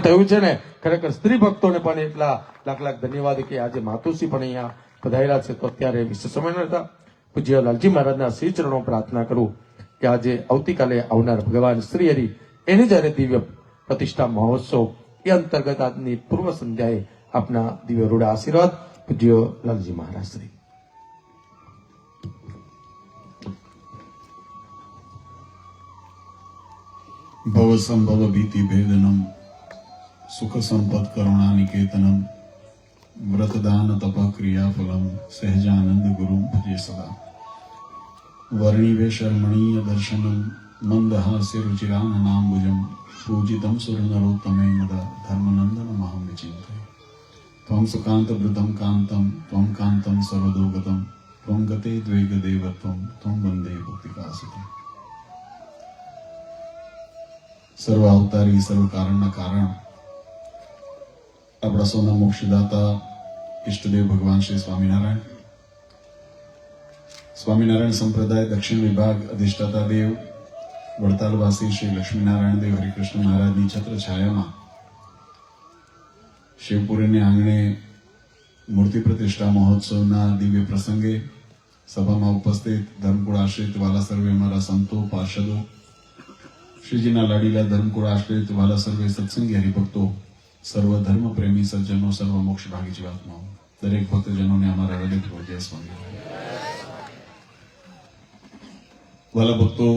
થયું છે ને, ખરેખર સ્ત્રી ભક્તોને પણ એટલા લાખ લાખ ધન્યવાદ કે આજે માતુશ્રી પણ અહીંયા પધાર્યા છે. તો અત્યારે વિશેષ સમય નતા પૂજ્ય લાલજી મહારાજના શ્રી ચરણો પ્રાર્થના કરું કે આજે આવતીકાલે આવનાર ભગવાન શ્રી હરિ એની જયારે દિવ્ય પ્રતિષ્ઠા મહોત્સવ એ અંતર્ગત આજની પૂર્વ સંધ્યાએ આપના દિવ્ય રૂડા આશીર્વાદ પૂજ્ય લાલજી મહારાજ શ્રી. ભવ સંભવ ભીતિ ભેદનમ સુખ સંપદ કરુણા નિકેતનમ વ્રતદાન તપ ક્રિયાફલમ સહજાનંદ ગુરુ ભજે સદા વર્ણિવે શર્મણીય દર્શનમ મંદહાસ્ય રુચિરાનનાંબુજમ પૂજિતમ સુરનરોત્તમે મદ ધર્મનંદન મહં વિચિંતય ત્વં સુકાંત વૃતમ કાંતમ ત્વં કાંતમ સર્વદોગતમ ત્વં ગતે દ્વૈગ દેવત્વમ ત્વં વંદે ભક્તિકાસિતમ. સર્વ અવતારી સર્વ કારણના કારણ આપણા સૌના મોક્ષદાતા ઈષ્ટદેવ ભગવાન શ્રી સ્વામિનારાયણ, સ્વામિનારાયણ સંપ્રદાય દક્ષિણ વિભાગ અધિષ્ઠાતા દેવ વડતાલવાસી શ્રી લક્ષ્મીનારાયણ દેવ હરિકૃષ્ણ મહારાજની છત્ર છાયામાં શિવપુરીને આંગણે મૂર્તિ પ્રતિષ્ઠા મહોત્સવના દિવ્ય પ્રસંગે સભામાં ઉપસ્થિત ધર્મકુળ આશ્રિત વાલા સર્વે અમારા સંતો પાર્ષદો, શ્રીજીના લાડીલા ધર્મકુળ આશ્રિત વાલા સર્વે સત્સંગી હરિભક્તો, સર્વ ધર્મ પ્રેમી સજ્જનો, સર્વ મોક્ષ ભાગી જીવાત્માઓ, દરેક ભક્તજનોને અમારા હૃદયપૂર્વક જય સ્વામિનારાયણ. વાલા ભક્તો,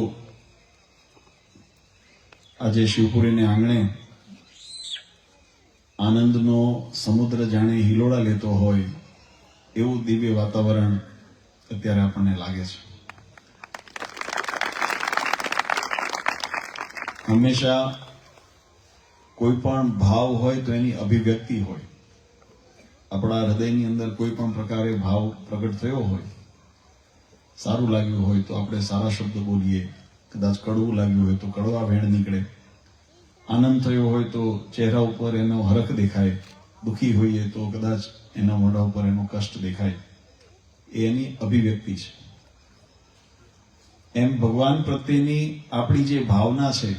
આજે શિવપુરીને આંગણે આનંદનો સમુદ્ર જાણે હિલોળા લેતો હોય એવું દિવ્ય વાતાવરણ અત્યારે આપણને લાગે છે. હંમેશા કોઈ પણ ભાવ હોય તો એની અભિવ્યક્તિ હોય. આપણા હૃદયની અંદર કોઈ પણ પ્રકારે ભાવ પ્રગટ થયો હોય, સારું લાગ્યું હોય તો આપણે સારા શબ્દ બોલીએ, કદાચ કડવું લાગ્યું હોય તો કડવા વેણ નીકળે, આનંદ થયો હોય તો ચહેરા ઉપર એનો હરખ દેખાય, દુઃખી હોઈએ તો કદાચ એના મોઢા ઉપર એનો કષ્ટ દેખાય. એ એની અભિવ્યક્તિ છે. એમ ભગવાન પ્રત્યેની આપણી જે ભાવના છે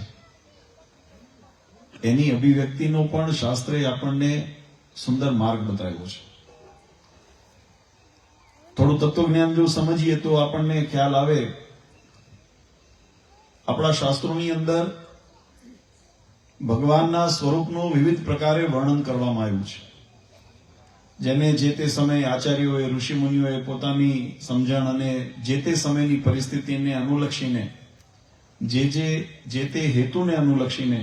એની અભિવ્યક્તિનો પણ શાસ્ત્રે આપણને સુંદર માર્ગ બતાવ્યો છે. થોડું તત્વજ્ઞાન જો સમજીએ તો આપણને ખ્યાલ આવે. આપણા શાસ્ત્રોની અંદર ભગવાનના સ્વરૂપનું વિવિધ પ્રકારે વર્ણન કરવામાં આવ્યું છે, જેને જે તે સમયે આચાર્યોએ, ઋષિમુનિઓએ પોતાની સમજણ અને જે તે સમયની પરિસ્થિતિને અનુલક્ષીને, જે તે હેતુને અનુલક્ષીને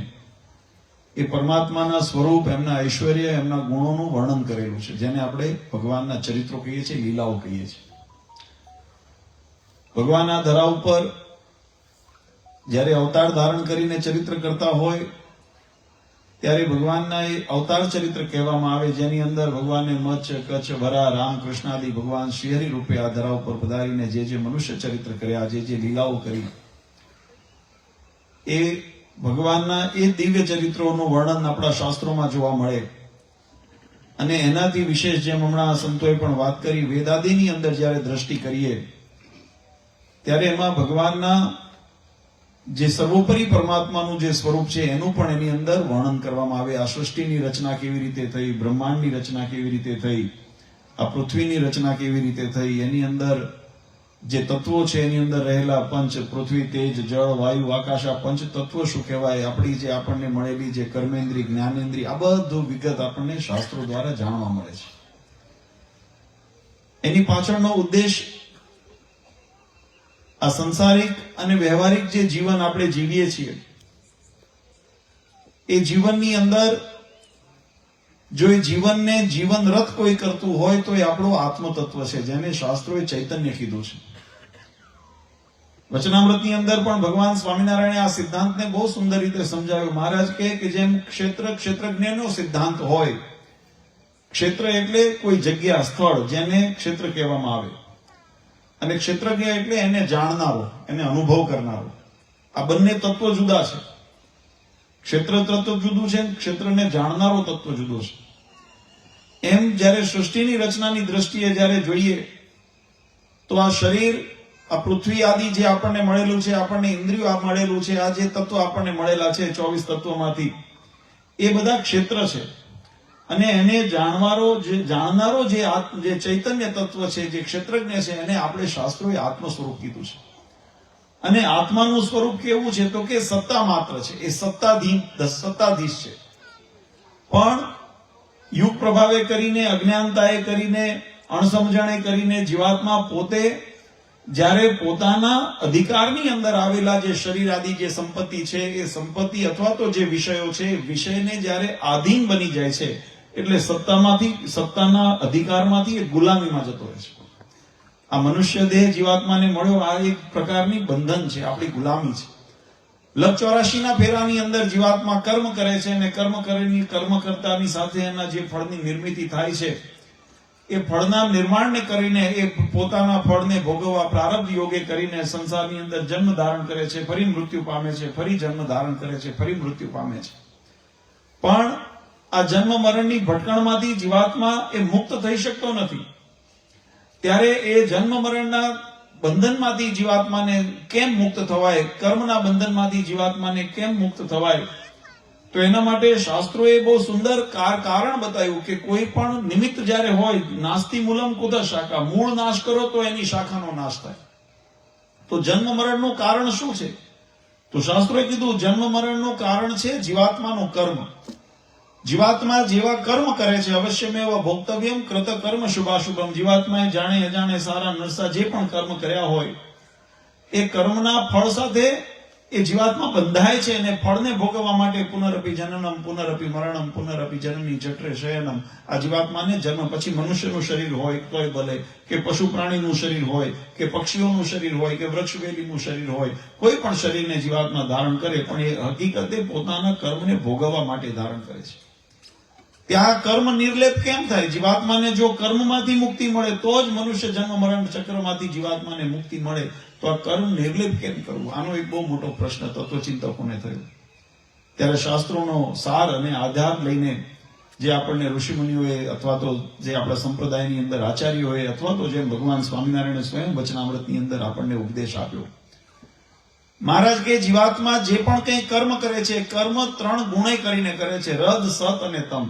એ પરમાત્માના સ્વરૂપ, એમના ઐશ્વર્ય, એમના ગુણોનું વર્ણન કરેલું છે, જેને આપણે ભગવાનના ચરિત્રો કહીએ છીએ, લીલાઓ કહીએ છીએ. ભગવાન આ ધરા ઉપર જ્યારે અવતાર ધારણ કરીને ચરિત્ર કરતા હોય ત્યારે ભગવાનના એ અવતાર ચરિત્ર કહેવામાં આવે, જેની અંદર ભગવાને મચ્છ, કચ્છ, વરા, રામ, કૃષ્ણ આદિ ભગવાન શ્રીહરિ રૂપે આ ધરા ઉપર પધારીને જે મનુષ્ય ચરિત્ર કર્યા, જે લીલાઓ કરી, એ ભગવાનના એ દિવ્ય ચરિત્રોનું વર્ણન આપણા શાસ્ત્રોમાં જોવા મળે. અને એનાથી વિશેષ, જેમ હમણાં સંતોએ પણ વાત કરી, વેદાદિની અંદર જ્યારે દ્રષ્ટિ કરીએ ત્યારે એમાં ભગવાનના જે સર્વોપરી પરમાત્માનું જે સ્વરૂપ છે એનું પણ એની અંદર વર્ણન કરવામાં આવે. આ સૃષ્ટિની રચના કેવી રીતે થઈ, બ્રહ્માંડની રચના કેવી રીતે થઈ, આ પૃથ્વીની રચના કેવી રીતે થઈ, એની અંદર જે તત્વો છે એની અંદર રહેલા પંચ, પૃથ્વી, તેજ, જળ, વાયુ, આકાશ, આ પંચ તત્વો શું કહેવાય, આપણી જે આપણને મળેલી જે કર્મેન્દ્રિય, જ્ઞાનેન્દ્રિય, આ બધું વિગત આપણને શાસ્ત્રો દ્વારા જાણવા મળે છે. એની પાછળનો ઉદ્દેશ આ સંસારિક અને વ્યવહારિક જે જીવન આપણે જીવીએ છીએ એ જીવનની અંદર જો એ જીવનને જીવનરથ કોઈ કરતું હોય તો એ આપણો આત્મતત્વ છે, જેને શાસ્ત્રોએ ચૈતન્ય કીધું છે. વચનામૃતની અંદર પણ ભગવાન સ્વામિનારાયણે આ સિદ્ધાંતને બહુ સુંદર રીતે સમજાવ્યો. મહારાજ કહે કે જેમ ક્ષેત્રજ્ઞનો સિદ્ધાંત હોય, ક્ષેત્ર એટલે કોઈ જગ્યા, સ્થળ, જેને ક્ષેત્ર કહેવામાં આવે, અને ક્ષેત્રજ્ઞ એટલે એને જાણનારો, એને અનુભવ કરનારો. આ બંને તત્વ જુદા છે. ક્ષેત્ર તત્વ જુદું છે, ક્ષેત્રને જાણનારો તત્વ જુદો છે. એમ જ્યારે સૃષ્ટિની રચનાની દ્રષ્ટિએ જ્યારે જોઈએ તો આ શરીર, આ પૃથ્વી આદિ જે આપણને મળેલું છે, આપણને ઇન્દ્રિયો મળેલું છે, આ જે તત્વ આપણને મળેલા છે 24 તત્વોમાંથી, એ બધા ક્ષેત્ર છે. અને એને જાણનારો જે ચૈતન્ય તત્વ છે, જે ક્ષેત્રજ્ઞ છે, એને આપણે શાસ્ત્રોએ આત્મ સ્વરૂપ કીધું છે. અને આત્માનું સ્વરૂપ કેવું છે તો કે સત્તા માત્ર છે, એ સત્તાધીશ છે. પણ યુગ પ્રભાવે કરીને, અજ્ઞાનતાએ કરીને, અણસમજણે કરીને જીવાત્મા પોતે જ્યારે પોતાના અધિકારની અંદર આવેલા જે શરીર આદિ જે સંપત્તિ છે, એ સંપત્તિ અથવા તો જે વિષયો છે, એ વિષયને જ્યારે આધીન બની જાય છે, એટલે સત્તાના અધિકારમાંથી એ ગુલામીમાં જતો રહે છે. આ મનુષ્ય દેહ જીવાત્માને મળ્યો, આ એક પ્રકારની બંધન છે, આપણી ગુલામી છે. લગ 84 ફેરાની અંદર જીવાત્મા કર્મ કરે છે, અને કર્મ કરતાની સાથે એના જે ફળની નિર્મિતિ થાય છે, એ ફળના નિર્માણને કરીને એ પોતાના ફળને ભોગવવા પ્રારબ્ધ યોગે કરીને સંસારની અંદર જન્મ ધારણ કરે છે, ફરી મૃત્યુ પામે છે, ફરી જન્મ ધારણ કરે છે, ફરી મૃત્યુ પામે છે. પણ આ જન્મ મરણની ભટકણમાંથી જીવાત્મા એ મુક્ત થઈ શકતો નથી. ત્યારે એ જન્મ મરણના બંધનમાંથી જીવાત્માને કેમ મુક્ત થવાય, કર્મના બંધનમાંથી જીવાત્માને કેમ મુક્ત થવાય, તો એના માટે શાસ્ત્રોએ બહુ સુંદર કારણ બતાવ્યું કે કોઈ પણ નિમિત્ત જ્યારે હોય, નાસ્તિ મૂલમ કુતઃ શાખા, મૂળ નાશ કરો તો એની શાખાનો નાશ થાય. તો જન્મ મરણનું કારણ શું છે? તો શાસ્ત્રોએ કીધું જન્મ મરણનું કારણ છે જીવાત્માનું કર્મ. જીવાત્મા જેવા કર્મ કરે છે, અવશ્યમેવ ભોક્તવ્યમ કૃત કર્મ શુભાશુભમ. જીવાત્માએ જાણે અજાણે સારા નરસા જે પણ કર્મ કર્યા હોય, એ કર્મના ફળ સાથે એ જીવાત્મા બંધાય છે, અને ફળને ભોગવવા માટે પુનરપી જનનમ પુનરપી મરણમ પુનરપી જનની જઠરે શયનમ. આ જીવાત્માને જન્મ પછી મનુષ્યનું શરીર હોય તોય ભલે, કે પશુ પ્રાણીનું શરીર હોય, કે પક્ષીઓનું શરીર હોય, કે વૃક્ષ વેલીનું શરીર હોય, કોઈ પણ શરીરને જીવાત્મા ધારણ કરે, પણ એ હકીકતે પોતાના કર્મને ભોગવવા માટે ધારણ કરે છે. ત્યાં કર્મ નિર્લેપ કેમ થાય? જીવાત્માને જો કર્મમાંથી મુક્તિ મળે તો જ મનુષ્ય જન્મ મરણ ચક્રમાંથી જીવાત્માને મુક્તિ મળે. તો આ કર્મ નિર્લેપ કેમ કરવું? આનો એક બહુ મોટો પ્રશ્ન તત્વચિંતકોને થયો. ત્યારે શાસ્ત્રોનો સાર અને આધાર લઈને જે આપણને ઋષિમુનિઓએ અથવા તો જે આપણા સંપ્રદાયની અંદર આચાર્યોએ અથવા તો જેમ ભગવાન સ્વામિનારાયણે સ્વયં વચનામૃતની અંદર આપણને ઉપદેશ આપ્યો. મહારાજ કે જીવાત્મા જે પણ કંઈ કર્મ કરે છે, કર્મ 3 ગુણે કરીને કરે છે, રદ, સત અને તમ.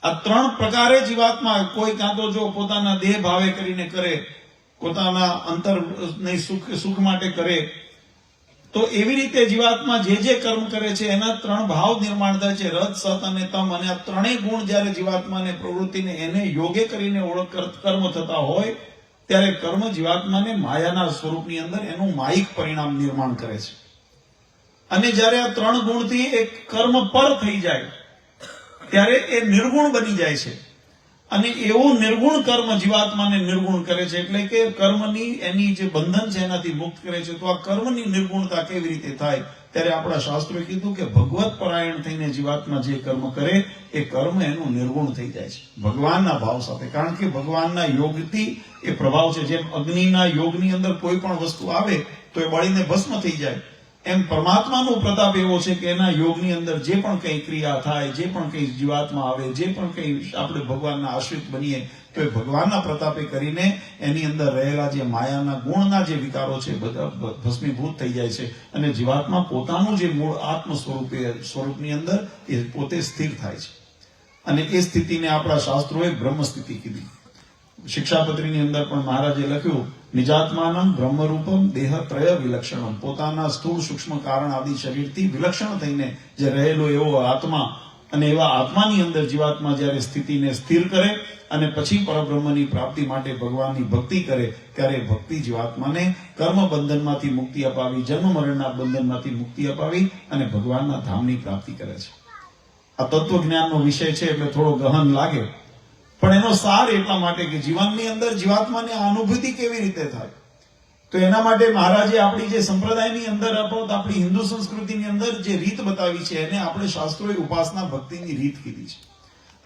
આ 3 પ્રકારે જીવાત્મા કોઈ કાં તો જો પોતાના દેહ ભાવે કરીને કરે, પોતાના અંતરની સુખ માટે કરે, તો એવી રીતે જીવાત્મા જે કર્મ કરે છે એના 3 ભાવ નિર્માણ થાય છે, રદ, સત અને તમ. અને આ 3 ગુણ જ્યારે જીવાત્માને પ્રવૃત્તિને એને યોગે કરીને કર્મ થતા હોય, ત્યારે કર્મ જીવાત્માને માયાના સ્વરૂપની અંદર એનું માયિક પરિણામ નિર્માણ કરે છે. અને જ્યારે આ 3 ગુણથી એક કર્મ પર થઈ જાય, ત્યારે એ નિર્ગુણ બની જાય છે. અને એવું નિર્ગુણ કર્મ જીવાત્માને નિર્ગુણ કરે છે, એટલે કે કર્મની એની જે બંધન છે એનાથી મુક્ત કરે છે. તો આ કર્મની નિર્ગુણતા કેવી રીતે થાય? ત્યારે આપણા શાસ્ત્રોએ કીધું કે ભગવત પરાયણ થઈને જીવાત્મા જે કર્મ કરે, એ કર્મ એનું નિર્ગુણ થઈ જાય છે ભગવાનના ભાવ સાથે. કારણ કે ભગવાનના યોગથી એ પ્રભાવ છે. જેમ અગ્નિના યોગની અંદર કોઈ પણ વસ્તુ આવે તો એ બળીને ભસ્મ થઈ જાય, એમ પરમાત્માનો પ્રતાપ એવો છે કે એના યોગની અંદર જે પણ કંઈ ક્રિયા થાય, જે પણ કંઈ જીવાત્મા આવે, જે પણ કંઈ આપણે ભગવાનના આશ્રિત બનીએ, તો એ ભગવાનના પ્રતાપે કરીને એની અંદર રહેલા જે માયાના ગુણના જે વિકારો છે બધા ભસ્મીભૂત થઈ જાય છે, અને જીવાત્મા પોતાનું જે મૂળ આત્મ સ્વરૂપની અંદર એ પોતે સ્થિર થાય છે. અને એ સ્થિતિને આપણા શાસ્ત્રોએ બ્રહ્મ સ્થિતિ કીધી. શિક્ષાપત્રીની અંદર પણ મહારાજે લખ્યું, નિજાત્માનમ બ્રહ્મરૂપમ દેહત્રય વિલક્ષણમ. પોતાના સ્થૂળ સૂક્ષ્મ કારણ આદિ શરીરથી વિલક્ષણ થઈને જે રહેલો એવો આત્મા, અને એવા આત્માની અંદર જીવાત્મા જ્યારે સ્થિતિને સ્થિર કરે અને પછી પરબ્રહ્મની પ્રાપ્તિ માટે ભગવાનની ભક્તિ કરે, ત્યારે ભક્તિ જીવાત્માને કર્મ બંધનમાંથી મુક્તિ અપાવી, જન્મ મરણના બંધનમાંથી મુક્તિ અપાવી અને ભગવાનના ધામની પ્રાપ્તિ કરે છે. આ તત્વજ્ઞાનનો વિષય છે એટલે થોડો ગહન લાગે, પણ એનો સાર એટલા માટે કે જીવનની અંદર જીવાત્માને અનુભૂતિ કેવી રીતે થાય. તો એના માટે મહારાજે આપણી જે સંપ્રદાયની અંદર આપણી હિન્દુ સંસ્કૃતિની અંદર જે રીત બતાવી છે, એને આપણે શાસ્ત્રોએ ઉપાસના ભક્તિની રીત કીધી છે.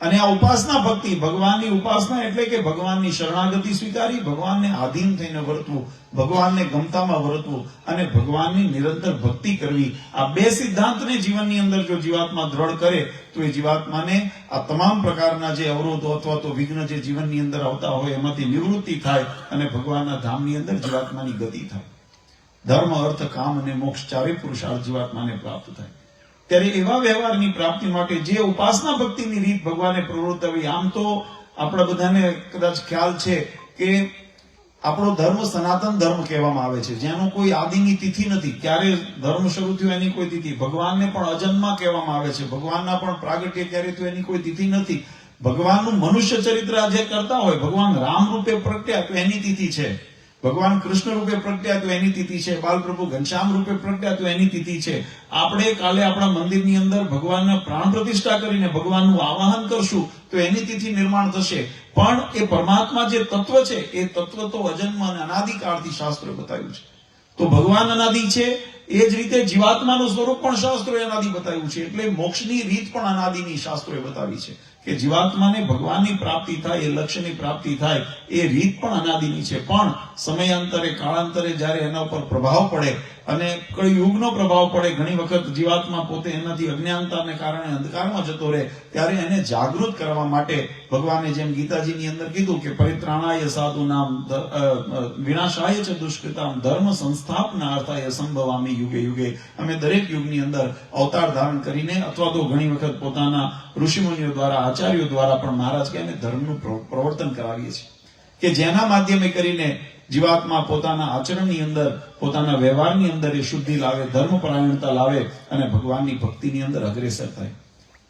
અને આ ઉપાસના ભક્તિ, ભગવાનની ઉપાસના એટલે કે ભગવાનની શરણાગતિ સ્વીકારી, ભગવાનને આધીન થઈને વર્તવું, ભગવાનને ગમતામાં વર્તવું અને ભગવાનની નિરંતર ભક્તિ કરવી. આ 2 સિદ્ધાંતને જીવનની અંદર જો જીવાત્મા દ્રઢ કરે તો એ જીવાત્માને આ તમામ પ્રકારના જે અવરોધો અથવા તો વિઘ્ન જે જીવનની અંદર આવતા હોય એમાંથી નિવૃત્તિ થાય અને ભગવાનના ધામની અંદર જીવાત્માની ગતિ થાય. ધર્મ, અર્થ, કામ અને મોક્ષ 4 પુરુષાર્થ જીવાત્માને પ્રાપ્ત થાય. ત્યારે એવા વ્યવહારની પ્રાપ્તિ માટે જે ઉપાસના ભક્તિની રીત ભગવાને પ્રવર્તાવી, આમ તો આપણા બધાને કદાચ ખ્યાલ છે કે આપણો ધર્મ સનાતન ધર્મ કહેવામાં આવે છે, જેનો કોઈ આદિની તિથિ નથી, ક્યારે ધર્મ શરૂ થયો એની કોઈ તિથિ. ભગવાનને પણ અજન્મા કહેવામાં આવે છે, ભગવાનના પણ પ્રાગટ્ય ક્યારે થયું એની કોઈ તિથિ નથી. ભગવાનનું મનુષ્ય ચરિત્ર જે કરતા હોય, ભગવાન રામ રૂપે પ્રગટ્યા તો એની તિથિ છે, ભગવાન કૃષ્ણ રૂપે પ્રગટ્યા તો એની તિથિ છે, બાલપ્રભુ ઘનશ્યામ રૂપે પ્રગટ્યા તો એની તિથિ છે. આપણે કાલે આપણા મંદિરની અંદર ભગવાનના પ્રાણ પ્રતિષ્ઠા કરીને ભગવાનનું આવાહન કરશું તો એની તિથિ નિર્માણ થશે. પણ એ પરમાત્મા જે તત્વ છે એ તત્વ તો અજન્મ અને અનાદિકાળથી શાસ્ત્રોએ બતાવ્યું છે. તો ભગવાન અનાદિ છે, એ જ રીતે જીવાત્માનું સ્વરૂપ પણ શાસ્ત્રોએ અનાદિ બતાવ્યું છે. એટલે મોક્ષની રીત પણ અનાદિની શાસ્ત્રોએ બતાવી છે કે જીવાત્માને ભગવાનની પ્રાપ્તિ થાય, એ લક્ષ્યની પ્રાપ્તિ થાય, એ રીત પણ અનાદિની છે. પણ સમયાંતરે કાળાંતરે જ્યારે એના ઉપર પ્રભાવ પડે અને કળિયુગનો પ્રભાવ પડે, ઘણી વખત જીવાત્મા પોતે એનાથી અજ્ઞાનતાને કારણે અંધકારમાં જતો રહે, ત્યારે એને જાગૃત કરવા માટે ભગવાને જેમ ગીતાજીની અંદર કીધું કે પરિત્રાણાય સાધુનામ વિનાશાય ચ દુષ્કૃતામ ધર્મ સંસ્થાપનાર્થાય સંભવામિ યુગે યુગે. અમે દરેક યુગની અંદર અવતાર ધારણ કરીને અથવા તો ઘણી વખત પોતાના ઋષિમુનિઓ દ્વારા, આચાર્યો દ્વારા પણ મહારાજ કે અમે ધર્મનું પ્રવર્તન કરાવીએ છીએ કે જેના માધ્યમે કરીને જીવાત્મા પોતાના આચરણની અંદર, પોતાના વ્યવહારની અંદર એ શુદ્ધિ લાવે, ધર્મપરાયણતા લાવે અને ભગવાનની ભક્તિની અંદર અગ્રેસર થાય.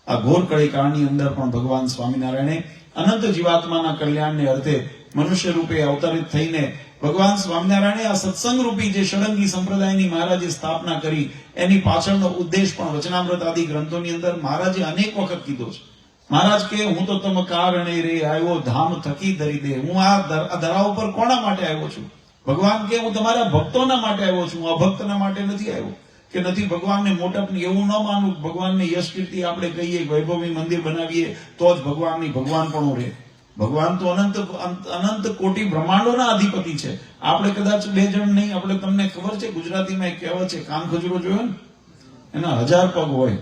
આ ઘોર કળી કાળની અંદર પણ ભગવાન સ્વામિનારાયણે અનંત જીવાત્માના કલ્યાણને અર્થે મનુષ્ય રૂપે અવતરિત થઈને ભગવાન સ્વામિનારાયણે આ સત્સંગ રૂપી જે ષડંગી સંપ્રદાયની મહારાજે સ્થાપના કરી, એની પાછળનો ઉદ્દેશ પણ વચનામૃત આદિ ગ્રંથોની અંદર મહારાજે અનેક વખત કીધો છે. મહારાજ કે હું તો તમ કારણે રે આવ્યો ધામ થકી ધરી દે. હું આ ધરા ઉપર કોના માટે આવ્યો છું? ભગવાન કે હું તમારા ભક્તોના માટે આવ્યો છું, અભક્તના માટે નથી આવ્યો. કે નથી ભગવાનને મોટપની એવું ન માનવું, ભગવાનને યશ કીર્તિ આપણે કહીએ, વૈભવી મંદિર બનાવીએ તો જ ભગવાનની ભગવાન પણ રહે. ભગવાન તો અનંત કોટી બ્રહ્માંડોના અધિપતિ છે. આપણે કદાચ બે જણ નહીં, આપણે તમને ખબર છે ગુજરાતીમાં એક કહેવત છે, કાન ખજૂરો જોયો ને એના 1000 પગ હોય,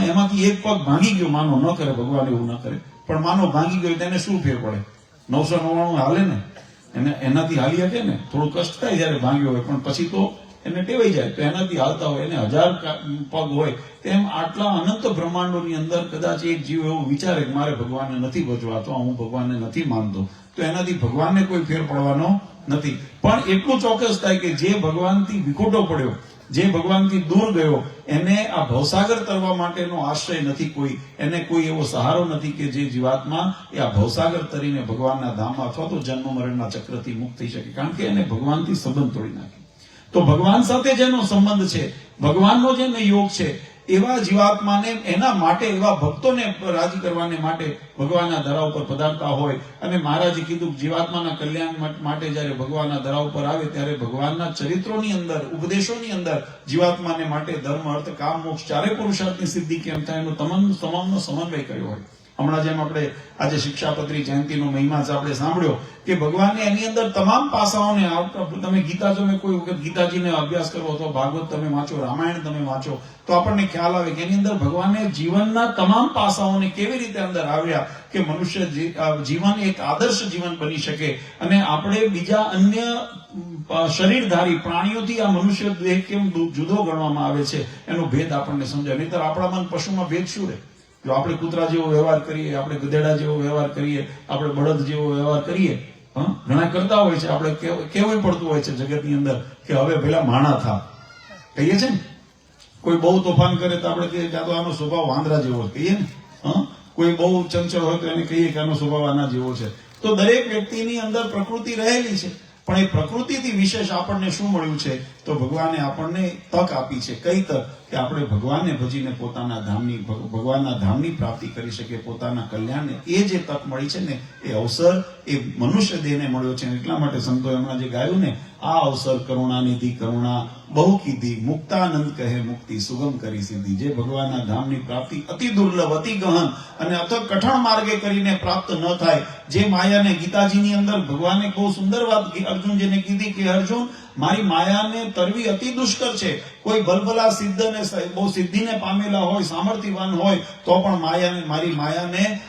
એમાંથી એક પગ ભાંગી ગયો, માનો ન કરે, ભગવાન એવું ન કરે, પણ માનો ભાંગી ગયો તેને શું ફેર પડે? 999 હાલે ને, એનાથી હાલી શકે ને, થોડું કષ્ટ થાય જયારે ભાંગ્યો હોય, પણ પછી તો એને ટેવાઈ જાય, તો એનાથી હાલતા હોય. એને 1000 પગ હોય, તેમ આટલા અનંત બ્રહ્માંડોની અંદર કદાચ એક જીવ એવું વિચારે કે મારે ભગવાનને નથી ભજવા, તો હું ભગવાનને નથી માનતો, તો એનાથી ભગવાનને કોઈ ફેર પડવાનો નથી. પણ એટલું ચોક્કસ થાય કે જે ભગવાનથી વિખોટો પડ્યો, જે ભગવાનથી દૂર ગયો, એને આ ભવસાગર તરવા માટેનો આશ્રય નથી કોઈ, એને કોઈ એવો સહારો નથી કે જે જીવાત્મા એ આ ભવસાગર તરીને ભગવાનના ધામમાં અથવા તો જન્મ મરણના ચક્રથી મુક્ત થઈ શકે, કારણ કે એને ભગવાનથી સંબંધ તોડી નાખે. તો ભગવાન સાથે જેનો સંબંધ છે, ભગવાનનો જેને યોગ છે, એવા જીવાત્માને, એના માટે, એવા ભક્તોને રાજી કરવાને માટે ભગવાનના ધરા ઉપર પધારતા હોય. અને મહારાજે કીધું જીવાત્માના કલ્યાણ માટે જયારે ભગવાનના ધરા ઉપર આવે ત્યારે ભગવાનના ચરિત્રોની અંદર, ઉપદેશોની અંદર જીવાત્માને માટે ધર્મ, અર્થ, કામ, મોક્ષ ચારે પુરુષાર્થની સિદ્ધિ કેમ થાય એનો તમામનો સમન્વય કર્યો હોય. હમણાં જેમ આપણે આજે શિક્ષાપત્રી જયંતિનો મહિમા આપણે સાંભળ્યો કે ભગવાનને એની અંદર તમામ પાસાઓને, તમે ગીતા, તમે કોઈ વખત ગીતાજીને અભ્યાસ કરો અથવા ભાગવત તમે વાંચો, રામાયણ તમે વાંચો, તો આપણને ખ્યાલ આવે કે એની અંદર ભગવાને જીવનના તમામ પાસાઓને કેવી રીતે અંદર આવ્યા કે મનુષ્ય જીવન એક આદર્શ જીવન બની શકે. અને આપણે બીજા અન્ય શરીરધારી પ્રાણીઓથી આ મનુષ્ય દેહ કેમ જુદો ગણવામાં આવે છે એનો ભેદ આપણને સમજાય. નહીતર આપણામાં પશુમાં ભેદ શું રહે? જો આપણે કૂતરા જેવો વ્યવહાર કરીએ, આપણે ગધેડા જેવો વ્યવહાર કરીએ, આપણે બળદ જેવો વ્યવહાર કરીએ, ઘણા કરતા હોય છે, આપણે કેવું પડતું હોય છે જગતની અંદર કે હવે પેલા માણા થા કહીએ છે ને. કોઈ બહુ તોફાન કરે તો આપણે કહીએ કે આનો સ્વભાવ વાંદરા જેવો કહીએ ને. કોઈ બહુ ચંચળ હોય તો એને કહીએ કે આનો સ્વભાવ આના જેવો છે. તો દરેક વ્યક્તિની અંદર પ્રકૃતિ રહેલી છે, પણ એ પ્રકૃતિથી વિશેષ આપણને શું મળ્યું છે? તો ભગવાને આપણને તક આપી છે. કઈ તક? કે આપણે ભગવાનને ભજીને પોતાના ધામની, ભગવાનના ધામની પ્રાપ્તિ કરી શકીએ, પોતાના કલ્યાણને. એ જે તક મળી છે ને, એ અવસર એ મનુષ્ય દેહને મળ્યો છે. એટલા માટે સંતોએ હમણાં જે ગાયું ને, આ અવસર કરુણાનિધિ કરુણા બહુ કીધી, મુક્તાનંદ કહે મુક્તિ સુગમ કરી સીધી. જે ભગવાનના ધામની પ્રાપ્તિ અતિ દુર્લભ, અતિ ગહન અને અથક કઠણ માર્ગે કરીને પ્રાપ્ત ન થાય, જે માયાને ગીતાજીની અંદર ભગવાને બહુ સુંદર વાત અર્જુનજીને કીધી કે અર્જુન, મારી માયાને તરવી અતિ દુષ્કર છે. કોઈ ભલભલા સિદ્ધ ને બહુ સિદ્ધિને પામેલા હોય, સામર્થ્યવાન હોય, તો પણ મારી માયાને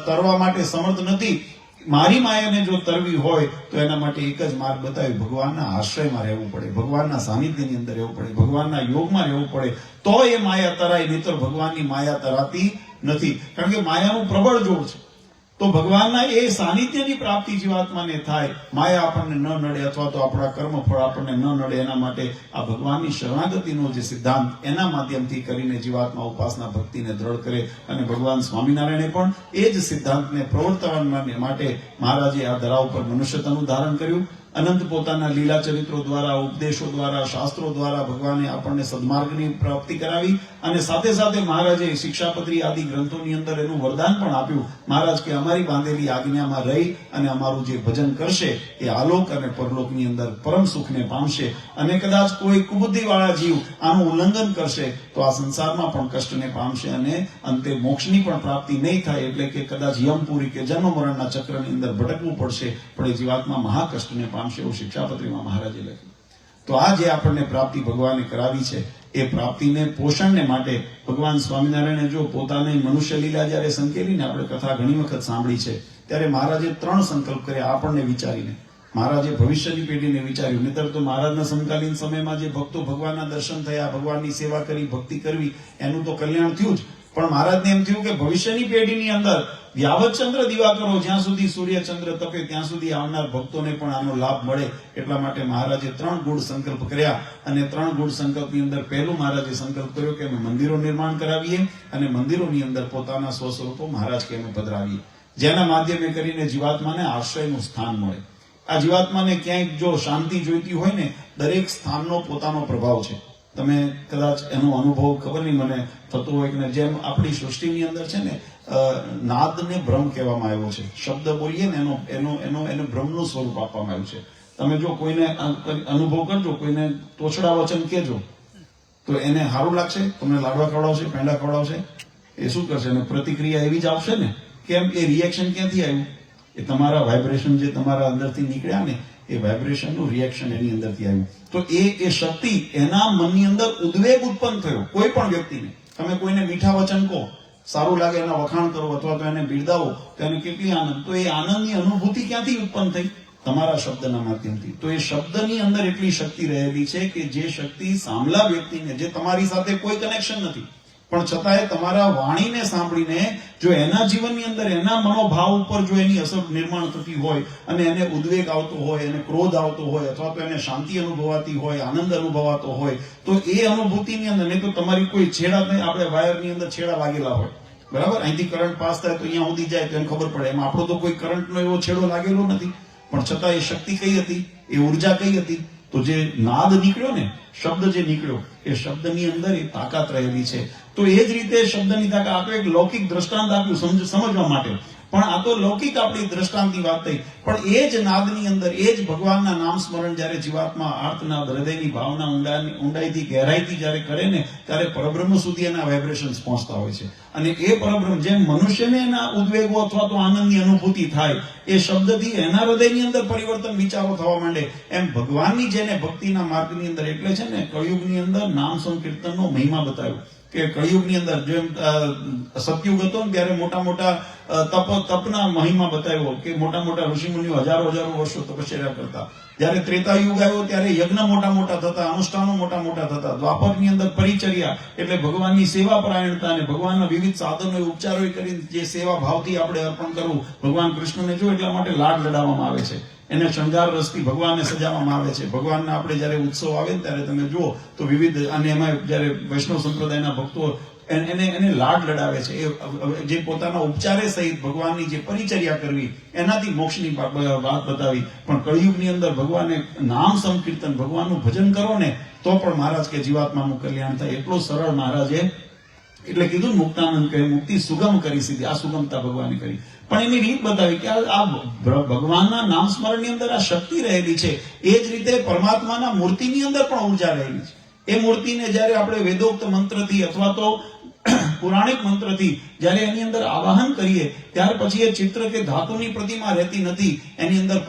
તરવા માટે સમર્થ નથી. મારી માયાને જો તરવી હોય તો એના માટે એક જ માર્ગ બતાવ્યો, ભગવાનના આશ્રયમાં રહેવું પડે, ભગવાનના સાનિધ્યની અંદર રહેવું પડે, ભગવાનના યોગમાં રહેવું પડે, તો એ માયા તરાય, નહીતર ભગવાનની માયા તરાતી નથી. કારણ કે માયાનું પ્રબળ જોર છે. તો ભગવાનના એ સાનિધ્યની પ્રાપ્તિ જીવાત્માને થાય, માયા આપણને ન નડે અથવા તો આપણા કર્મફળ આપણને ન નડે, એના માટે આ ભગવાનની શરણાગતિનો જે સિદ્ધાંત એના માધ્યમથી કરીને જીવાત્મા ઉપાસના ભક્તિને દ્રઢ કરે. અને ભગવાન સ્વામિનારાયણે પણ એ જ સિદ્ધાંતને પ્રવર્તવા માટે મહારાજે આ ધરા ઉપર મનુષ્યતાનું ધારણ કર્યું. અનંત પોતાના લીલા ચરિત્રો દ્વારા, ઉપદેશો દ્વારા, શાસ્ત્રો દ્વારા ભગવાને આપણને સદમાર્ગની પ્રાપ્તિ કરાવી. અને સાથે સાથે મહારાજે શિક્ષાપત્રી આદિ ગ્રંથોની અંદર એનું વરદાન પણ આપ્યું. મહારાજ કે અમારી બાંધેલી આજ્ઞામાં રહી અને અમારું જે ભજન કરશે એ આલોક અને પરલોકની અંદર પરમ સુખને પામશે. અને કદાચ કોઈ કુબુદ્ધિવાળા જીવ આનું ઉલ્લંઘન કરશે તો આ સંસારમાં પણ કષ્ટને પામશે અને અંતે મોક્ષની પણ પ્રાપ્તિ નહીં થાય. એટલે કે કદાચ યમપુરી કે જન્મ મરણના ચક્રની અંદર ભટકવું પડશે, પણ એ જીવાત્મા મહાકષ્ટને પામશે, એવું શિક્ષાપત્રીમાં મહારાજે લખ્યું. તો આ જે આપણને પ્રાપ્તિ ભગવાને કરાવી છે એ પ્રાપ્તિને પોષણને માટે ભગવાન સ્વામિનારાયણે જો પોતાની મનુષ્ય લીલા જયારે સંકેલીને આપણે કથા ઘણી વખત સાંભળી છે, ત્યારે મહારાજે 3 સંકલ્પ કર્યા આપણને વિચારીને. મહારાજે ભવિષ્યની પેઢીને વિચાર્યું, નહીતર તો મહારાજના સમકાલીન સમયમાં જે ભક્તો ભગવાનના દર્શન થયા, ભગવાનની સેવા કરી, ભક્તિ કરવી, એનું તો કલ્યાણ થયું જ, પણ મહારાજને એમ થયું કે ભવિષ્યની પેઢીની અંદર વ્યાવતચંદ્ર દિવાકરો જ્યાં સુધી સૂર્ય ચંદ્ર તપે ત્યાં સુધી આવનાર ભક્તોને પણ આનો લાભ મળે. એટલા માટે મહારાજે 3 ગુણ સંકલ્પ કર્યા. અને 3 ગુણ સંકલ્પની અંદર પહેલું મહારાજે સંકલ્પ કર્યો કે અમે મંદિરો નિર્માણ કરાવીએ અને મંદિરોની અંદર પોતાના સ્વસ્વરૂપો મહારાજ કે અમે પધરાવીએ, જેના માધ્યમે કરીને જીવાત્માને આશ્રયનું સ્થાન મળે. આ જીવાત્માને ક્યાંક જો શાંતિ જોઈતી હોય ને, દરેક સ્થાનનો પોતાનો પ્રભાવ છે. તમે કદાચ એનો અનુભવ ખબર નહીં મને થતો હોય કે જેમ આપણી સૃષ્ટિની અંદર છે ને, નાદને બ્રહ્મ કહેવામાં આવ્યો છે. શબ્દ બોલીએ ને એને બ્રહ્મનું સ્વરૂપ આપવામાં આવ્યું છે. તમે જો કોઈને અનુભવ કરજો, કોઈને તોછડા વચન કહેજો તો એને સારું લાગશે, તમને લાડવા ખવડાવશે, પેંડા ખવડાવશે, એ શું કરશે? એને પ્રતિક્રિયા એવી જ આવશે ને. કેમ? એ રિએક્શન ક્યાંથી આવ્યું? એ તમારા વાઇબ્રેશન જે તમારા અંદરથી નીકળ્યા ને, એ વાઇબ્રેશનનું રિએક્શન એની અંદરથી આવ્યું. તો એ શક્તિ એના મનની અંદર ઉદ્વેગ ઉત્પન્ન થયો. કોઈ પણ વ્યક્તિને તમે કોઈને મીઠા વચન કહો, સારું લાગે, એના વખાણ કરો અથવા તો એને બિરદાવો તો એને કેટલી આનંદ. તો એ આનંદની અનુભૂતિ ક્યાંથી ઉત્પન્ન થઈ? તમારા શબ્દના માધ્યમથી. તો એ શબ્દની અંદર એટલી શક્તિ રહેલી છે કે જે શક્તિ સામલા વ્યક્તિને, જે તમારી સાથે કોઈ કનેક્શન નથી, પણ છતાંય તમારા વાણીને સાંભળીને જો એના જીવનની અંદર એના મનોભાવ ઉપર જો એની અસર નિર્માણ થતી હોય અને એને ઉદ્વેગ આવતો હોય, એને ક્રોધ આવતો હોય, અથવા તો એને શાંતિ અનુભવાતી હોય, આનંદ અનુભવાતો હોય, તો એ અનુભૂતિની અંદર, નહીં તો તમારી કોઈ છેડા, આપણે વાયરની અંદર છેડા લાગેલા હોય, બરાબર, અહીંથી કરંટ પાસ થાય તો અહીંયા સુધી જાય તો એને ખબર પડે. એમાં આપણો તો કોઈ કરંટનો એવો છેડો લાગેલો નથી, પણ છતાં એ શક્તિ કઈ હતી, એ ઉર્જા કઈ હતી? તો જે નાદ નીકળ્યો ને, શબ્દ જે નીકળ્યો, એ શબ્દની અંદર એ તાકાત રહેલી છે. તો એ જ રીતે શબ્દની તાકાત. આ તો એક લૌકિક દ્રષ્ટાંત આપ્યું સમજવા માટે, પણ આ તો લૌકિક આપણી દ્રષ્ટાંતની વાત થઈ. પણ એ જ નાદની અંદર, એ જ ભગવાનના નામ સ્મરણ જ્યારે જીવાત્મા આર્તનાદ, હૃદયની ભાવના ઊંડાઈથી ગહેરાઈથી જ્યારે કરે ને, ત્યારે પરબ્રહ્મ સુધી એના વાઇબ્રેશન્સ પહોંચતા હોય છે. અને એ પરબ્રહ્મ, જેમ મનુષ્યને એના ઉદ્વેગો અથવા તો આનંદની અનુભૂતિ થાય, એ શબ્દથી એના હૃદયની અંદર પરિવર્તન, વિચારો થવા માંડે, એમ ભગવાનની જેને ભક્તિના માર્ગની અંદર. એટલે છે ને, કળિયુગની અંદર નામ સંકીર્તનનો મહિમા બતાવ્યો કે કળિયુગની અંદર જેમ સતયુગ હતો ને ત્યારે મોટા મોટા તપના મહિમા બતાવ્યો કે મોટા મોટા ઋષિમુનિઓ હજારો વર્ષો તપશ્ચર્યા કરતા. જયારે ત્રેતાયુગ આવ્યો ત્યારે યજ્ઞ મોટા મોટા થતા, અનુષ્ઠાનો મોટા મોટા થતા. દ્વાપરની અંદર પરિચર્યા એટલે ભગવાનની સેવા પરાયણતા અને ભગવાનના વિવિધ સાધનો, ઉપચારો કરીને જે સેવા ભાવથી આપણે અર્પણ કરવું. ભગવાન કૃષ્ણને જો એટલા માટે લાડ લડાવવામાં આવે છે, એને શણગાર રસથી ભગવાનને સજાવવામાં આવે છે. ભગવાનના આપણે જયારે ઉત્સવ આવે ને ત્યારે તમે જુઓ તો વિવિધ, અને એમાં જયારે વૈષ્ણવ સંપ્રદાયના ભક્તો એને લાડ લડાવે છે. એ જે પોતાના ઉપચારે સહિત ભગવાનની જે પરિચર્યા કરવી, એનાથી મોક્ષની વાત બતાવી. પણ કળિયુગની અંદર ભગવાને નામ સંકીર્તન, ભગવાનનું ભજન કરો ને તો પણ મહારાજ કે જીવાત્માનું કલ્યાણ થાય. એટલો સરળ મહારાજે એટલે કીધું, મુક્તાનંદ કહે મુક્તિ સુગમ કરી સીધી. આ સુગમતા ભગવાને કરી, પણ એની રીત બતાવી કે આ ભગવાનના નામ સ્મરણની અંદર આ શક્તિ રહેલી છે. એ જ રીતે પરમાત્માના મૂર્તિની અંદર પણ ઉર્જા રહેલી છે. એ મૂર્તિને જયારે આપણે વેદોક્ત મંત્રથી અથવા તો પુરાણિક મંત્રથી જ્યારે એની અંદર આવાહન કરીએ ત્યાર પછી એ ચિત્ર કે ધાતુની પ્રતિમા રહેતી નથી, એની અંદર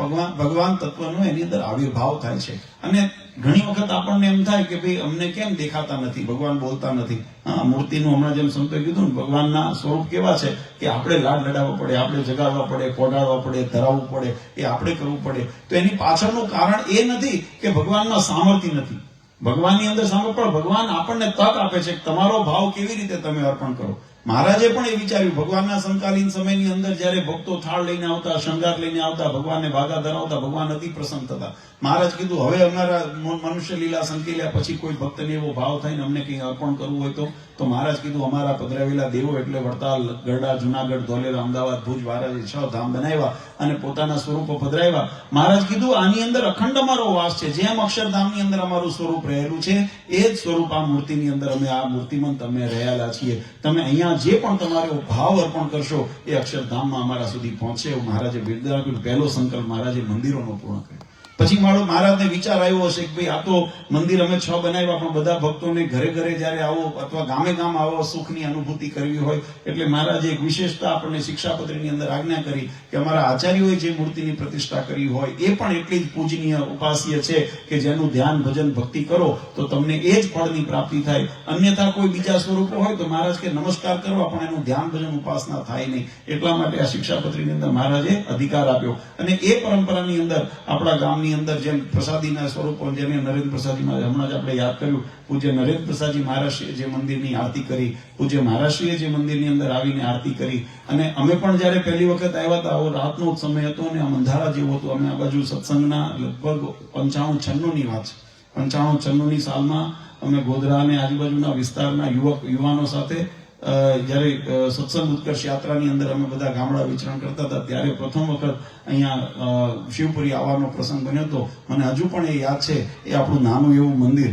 ભગવાન તત્વનો એની અંદર આવિર્ભાવ થાય છે. અને ઘણી વખત આપણને એમ થાય કે ભાઈ અમને કેમ દેખાતા નથી, ભગવાન બોલતા નથી. હા, મૂર્તિનું હમણાં જેમ સંતોએ કીધું ને, ભગવાનના સ્વરૂપ કેવા છે કે આપણે લાડ લડાવવા પડે, આપણે જગાડવા પડે, કોડાડવા પડે, ધરાવવું પડે, એ આપણે કરવું પડે. તો એની પાછળનું કારણ એ નથી કે ભગવાનમાં સામર્થ્ય નથી. ભગવાનની અંદર સામે પણ ભગવાન આપણને તક આપે છે કે તમારો ભાવ કેવી રીતે તમે અર્પણ કરો. મહારાજે પણ એ વિચાર્યું, ભગવાનના સમકાલીન સમયની અંદર જ્યારે ભક્તો થાળ લઈને આવતા, શણગાર લઈને આવતા, ભગવાનને ભાગા ધરાવતા, ભગવાન અતિ પ્રસન્ન થતા. મહારાજ કીધું હવે અમારા મનુષ્ય લીલા સંકેલ્યા પછી કોઈ ભક્તને એવો ભાવ થાય ને અમને કંઈ અર્પણ કરવું હોય તો મહારાજ કીધું અમારા પધરાવેલા દેવો એટલે વડતાલ, ગરડા, જુનાગઢ, ધોલેરા, અમદાવાદ, ભુજ, વારાજી 6 ધામ બનાવ્યા અને પોતાના સ્વરૂપો પધરાવ્યા. મહારાજ કીધું આની અંદર અખંડ અમારો વાસ છે. જેમ અક્ષરધામની અંદર અમારું સ્વરૂપ રહેલું છે એ જ સ્વરૂપ આ મૂર્તિની અંદર અમે આ મૂર્તિમંત અમે રહેલા છીએ. તમે અહીંયા જે પણ તમારો ભાવ અર્પણ કરશો એ અક્ષરધામમાં અમારા સુધી પહોંચે એવું મહારાજે બિરદાવ્યું. પહેલો સંકલ્પ મહારાજે મંદિરોનો પૂર્ણ કર્યો. પછી મારો મહારાજને વિચાર આવ્યો હશે કે ભાઈ આ તો મંદિર અમે 6 બનાવ્યા, પણ બધા ભક્તોને ઘરે ઘરે જ્યારે આવો અથવા ગામે ગામ આવો સુખની અનુભૂતિ કરવી હોય એટલે મહારાજે એક વિશેષતા આપણને શિક્ષાપત્રીની અંદર આજ્ઞા કરી કે અમારા આચાર્યોએ જે મૂર્તિની પ્રતિષ્ઠા કરી હોય એ પણ એટલી જ પૂજનીય ઉપાસ્ય છે કે જેનું ધ્યાન ભજન ભક્તિ કરો તો તમને એ જ ફળની પ્રાપ્તિ થાય. અન્યથા કોઈ બીજા સ્વરૂપો હોય તો મહારાજ કે નમસ્કાર કરવા પણ એનું ધ્યાન ભજન ઉપાસના થાય નહીં. એટલા માટે આ શિક્ષાપત્રીની અંદર મહારાજે અધિકાર આપ્યો. અને એ પરંપરાની અંદર આપણા ગામની અંદર જેમ પ્રસાદીના સ્વરૂપો, જેને નરેન્દ્ર પ્રસાદજી મહારાજ હમણાં જ આપણે યાદ કર્યું, પૂજ્ય નરેન્દ્ર પ્રસાદજી મહારાજશ્રીએ જે મંદિરની આરતી કરી, પૂજ્ય મહારાજશ્રીએ જે મંદિરની અંદર આવીને આરતી કરી. અને અમે પણ જ્યારે પહેલી વખત આવ્યા હતા, આવો રાતનો જ સમય હતો અને આ અંધારા જેવું હતું. અમે આ બાજુ સત્સંગના લગભગ 95-96 ની વાત છે. 95-96 ની સાલમાં અમે ગોધરા અને આજુબાજુના વિસ્તારના યુવાનો સાથે જ્યારે સત્સંગ ઉત્કર્ષ યાત્રાની અંદર અમે બધા ગામડા વિચરણ કરતા હતા ત્યારે પ્રથમ વખત અહીંયા શિવપુરી આવવાનો પ્રસંગ બન્યો હતો. મને હજુ પણ એ યાદ છે. એ આપણું નાનું એવું મંદિર,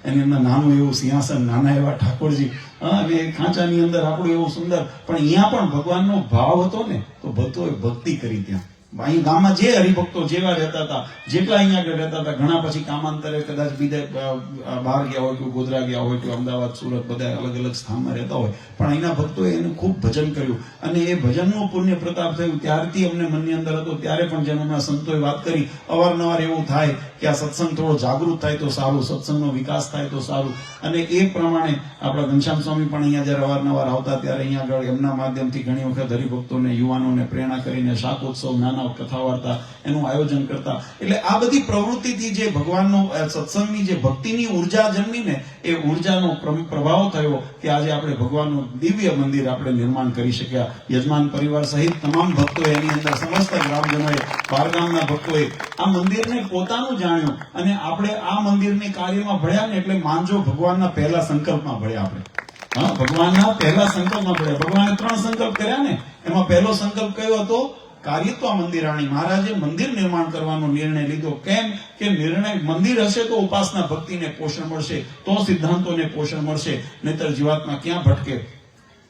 એની અંદર નાનું એવું સિંહાસન, નાના એવા ઠાકોરજી અને ખાંચાની અંદર આપણું એવું સુંદર. પણ અહીંયા પણ ભગવાનનો ભાવ હતો ને તો ભક્તોએ ભક્તિ કરી. ત્યાં અહીં ગામમાં જે હરિભક્તો જેવા રહેતા હતા, જેટલા અહીંયા આગળ રહેતા હતા, ઘણા પછી કામાંતરે કદાચ બીજા બહાર ગયા હોય, કોઈ ગોધરા ગયા હોય, કોઈ અમદાવાદ, સુરત, બધા અલગ અલગ સ્થાનમાં રહેતા હોય, પણ અહીંના ભક્તોએ એનું ખૂબ ભજન કર્યું અને એ ભજનનું પુણ્ય પ્રતાપ થયું. ત્યારથી અમને મનની અંદર હતો. ત્યારે પણ જેમ હમણાં સંતોએ વાત કરી, અવારનવાર એવું થાય કે આ સત્સંગ થોડો જાગૃત થાય તો સારું, સત્સંગનો વિકાસ થાય તો સારું. અને એ પ્રમાણે આપણા ઘનશ્યામ સ્વામી પણ અહીંયા જયારે અવારનવાર આવતા ત્યારે અહીંયા આગળ એમના માધ્યમથી ઘણી વખત હરિભક્તોને, યુવાનોને પ્રેરણા કરીને શાકોત્સવ, નાના કથા વાર્તા એનું આયોજન કરતા. એટલે આ બધી પ્રવૃત્તિથી જે ભગવાનનો સત્સંગની જે ભક્તિની ઉર્જા જન્મી ને એ ઉર્જાનો પ્રભાવ થયો કે આજે આપણે ભગવાનનું દિવ્ય મંદિર આપણે નિર્માણ કરી શક્યા. યજમાન પરિવાર સહિત તમામ ભક્તોએ એની અંદર સમસ્ત ગ્રામજનોએ, બહારગામના ભક્તોએ આ મંદિરને પોતાનું જાણ્યું. અને આપણે આ મંદિરની કાર્યમાં ભળ્યા ને એટલે માનજો ભગવાનના પહેલા સંકલ્પમાં ભળ્યા આપણે. ભગવાનના પહેલા સંકલ્પમાં ભળ્યા. ભગવાને 3 સંકલ્પ કર્યા ને, એમાં પહેલો સંકલ્પ કયો હતો? કાર્યત્વ મંદિરાણી. મહારાજે મંદિર નિર્માણ કરવાનો નિર્ણય લીધો. કેમ કે નિર્ણય મંદિર હશે તો ઉપાસના ભક્તિને પોષણ મળશે, તો સિદ્ધાંતોને પોષણ મળશે, નહીતર જીવાત્મા ક્યાં ભટકે.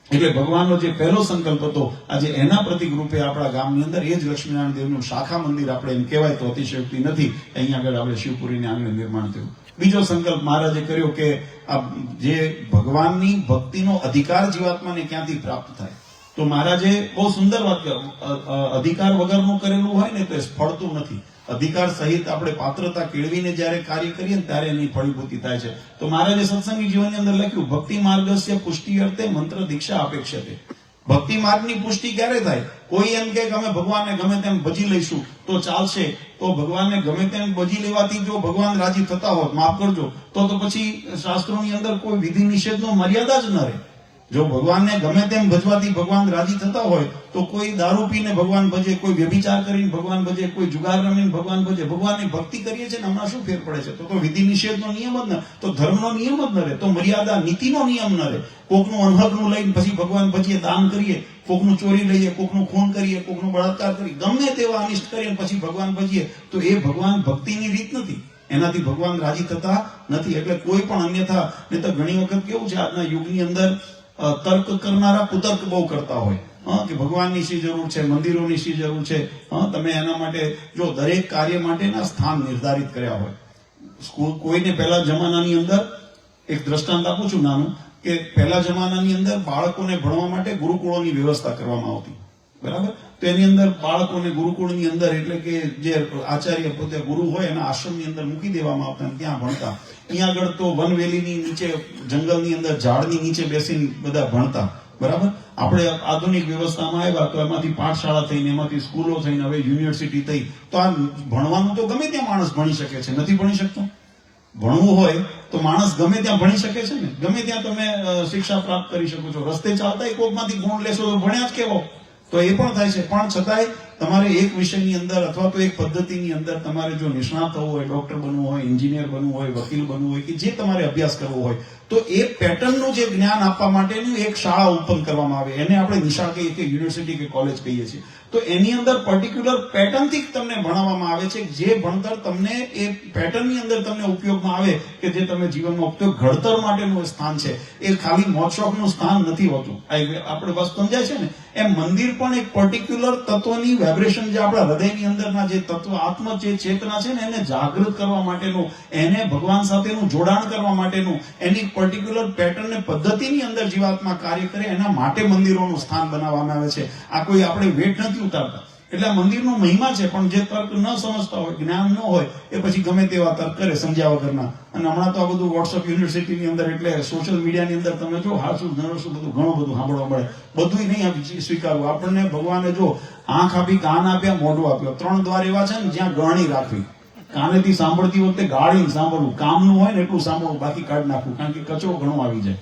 એટલે ભગવાનનો જે પહેલો સંકલ્પ હતો આજે એના પ્રતિક રૂપે આપણા ગામની અંદર એ જ લક્ષ્મીનારાયણ દેવનું શાખા મંદિર આપણે એમ કહેવાય તો અતિશયોક્તિ નથી. અહીંયા આગળ આપણે શિવપુરીને આંગણે નિર્માણ થયું. બીજો સંકલ્પ મહારાજે કર્યો કે આ જે ભગવાનની ભક્તિનો અધિકાર જીવાત્માને ક્યાંથી પ્રાપ્ત થાય. તો મહારાજે બહુ સુંદર વાત કરી, અધિકાર વગરનું કરેલું હોય ને તો એ ફળતું નથી. અધિકાર સહિત આપણે પાત્રતા કેળવીને જ્યારે કાર્ય કરીએ ને ત્યારે એની ફળીભૂતિ થાય છે. તો મહારાજે સત્સંગી જીવનની અંદર લખ્યું, ભક્તિ માર્ગસ્ય પુષ્ટિ અર્થે મંત્ર દીક્ષા અપેક્ષતે. ભક્તિ માર્ગની પુષ્ટિ ક્યારે થાય? કોઈ એમ કે અમે ભગવાનને ગમે તેમ ભજી લઈશું તો ચાલશે. તો ભગવાનને ગમે તેમ ભજી લેવાથી જો ભગવાન રાજી થતા હોત, માફ કરજો, તો પછી શાસ્ત્રોની અંદર કોઈ વિધિ નિષેધનો મર્યાદા જ ન રહે. જો ભગવાનને ગમે તેમ ભજવાથી ભગવાન રાજી થતા હોય તો કોઈ દારૂ પીને ભગવાન ભજે, કોઈ વ્યભિચાર કરીને ભગવાન ભજે, કોઈ જુગાર રમીને ભગવાન ભજે. ભગવાનની ભક્તિ કરીએ છીએ ને હમણાં શું ફેર પડે છે? તો વિધિ નિષેધનો નિયમ જ ન, તો ધર્મનો નિયમ જ ન રહે, તો મર્યાદા નીતિનો નિયમ ન રહે. કોકનું અનહકનું લઈને પછી ભગવાન ભજીએ, દાન કરીએ, કોકનું ચોરી લઈએ, કોકનું ખૂન કરીએ, કોકનું બળાત્કાર કરીએ, ગમે તેવા અનિષ્ટ કરીએ પછી ભગવાન ભજીએ, તો એ ભગવાન ભક્તિની રીત નથી. એનાથી ભગવાન રાજી થતા નથી. એટલે કોઈ પણ અન્યથા, નહીં તો ઘણી વખત કેવું છે આજના યુગની અંદર તર્ક કરનારા કુતર્ક બહુ કરતા હોય કે ભગવાનની શી જરૂર છે, મંદિરોની શી જરૂર છે. તમે એના માટે જો દરેક કાર્ય માટેના સ્થાન નિર્ધારિત કર્યા હોય. કોઈને પહેલા જમાનાની અંદર એક દ્રષ્ટાંત આપું છું નાનું. કે પહેલા જમાનાની અંદર બાળકોને ભણવા માટે ગુરુકુળોની વ્યવસ્થા કરવામાં આવતી, બરાબર? તો એની અંદર બાળકોને ગુરુકુળની અંદર એટલે કે જે આચાર્ય પોતે ગુરુ હોય એના આશ્રમની અંદર મૂકી દેવામાં આવતા અને ત્યાં ભણતા. અહીંયા આગળ તો વનવેલીની નીચે, જંગલની અંદર ઝાડની નીચે બેસીને બધા ભણતા, બરાબર? આપણે આધુનિક વ્યવસ્થામાં આવ્યા તો એમાંથી પાઠશાળા થઈને, એમાંથી સ્કૂલો થઈને, હવે યુનિવર્સિટી થઈ. તો આ ભણવાનું તો ગમે ત્યાં માણસ ભણી શકે છે, નથી ભણી શકતો? ભણવું હોય તો માણસ ગમે ત્યાં ભણી શકે છે ને, ગમે ત્યાં તમે શિક્ષા પ્રાપ્ત કરી શકો છો. રસ્તે ચાલતા કોકમાંથી ગુણ લેશો તો ભણ્યા જ કેવો, તો એ પણ થાય છે. પણ છતાંય તમારે એક વિષયની અંદર અથવા તો એક પદ્ધતિની અંદર તમારે જો નિષ્ણાત થવું હોય, ડોક્ટર બનવું હોય, એન્જિનિયર બનવું હોય, વકીલ બનવું હોય, કે જે તમારે અભ્યાસ કરવો હોય, તો એ પેટર્નનું જે જ્ઞાન આપવા માટેનું એક શાળા ઓપન કરવામાં આવે, એને આપણે નિશાળ કહીએ કે યુનિવર્સિટી કે કોલેજ કહીએ છીએ. તો એની અંદર પર્ટિક્યુલર પેટર્નથી તમને ભણાવવામાં આવે છે, જે ભણતર તમને એ પેટર્નની અંદર તમને ઉપયોગમાં આવે, કે જે તમે જીવનમાં ઉપયોગ, ઘડતર માટેનું સ્થાન છે. એ ખાલી મોજ શોખનું સ્થાન નથી હોતું. આપણે બસ સમજાય છે ને, એમ મંદિર પણ એક પર્ટિક્યુલર તત્વની વાઇબ્રેશન, જે આપણા હૃદયની અંદરના જે તત્વ, આત્મ જે ચેતના છે ને, એને જાગૃત કરવા માટેનું, એને ભગવાન સાથેનું જોડાણ કરવા માટેનું, એની પર્ટિક્યુલર પેટર્ન ને પદ્ધતિની અંદર જીવાત્મા કાર્ય કરે, એના માટે મંદિરોનું સ્થાન બનાવવામાં આવે છે. આ કોઈ આપણે વેટ નથી ઉતારતા. એટલે આ મંદિરનો મહિમા છે. પણ જે તર્ક ન સમજતા હોય, જ્ઞાન ન હોય, એ પછી ગમે તેવા તર્ક કરે સમજ્યા વગરના. અને હમણાં તો આ બધું વોટ્સઅપ યુનિવર્સિટીની અંદર, એટલે સોશિયલ મીડિયાની અંદર તમે જો હાસું નરસું બધું ઘણું બધું સાંભળવા મળે. બધું નહીં સ્વીકારવું. આપણને ભગવાને જો આંખ આપી, કાન આપ્યા, મોઢું આપ્યો, 3 દ્વાર એવા છે ને જ્યાં ગરણી રાખવી. કાનેથી સાંભળતી વખતે ગાળીને સાંભળવું, કામનું હોય ને એટલું સાંભળવું, બાકી કાઢી નાખવું, કારણ કે કચરો ઘણો આવી જાય.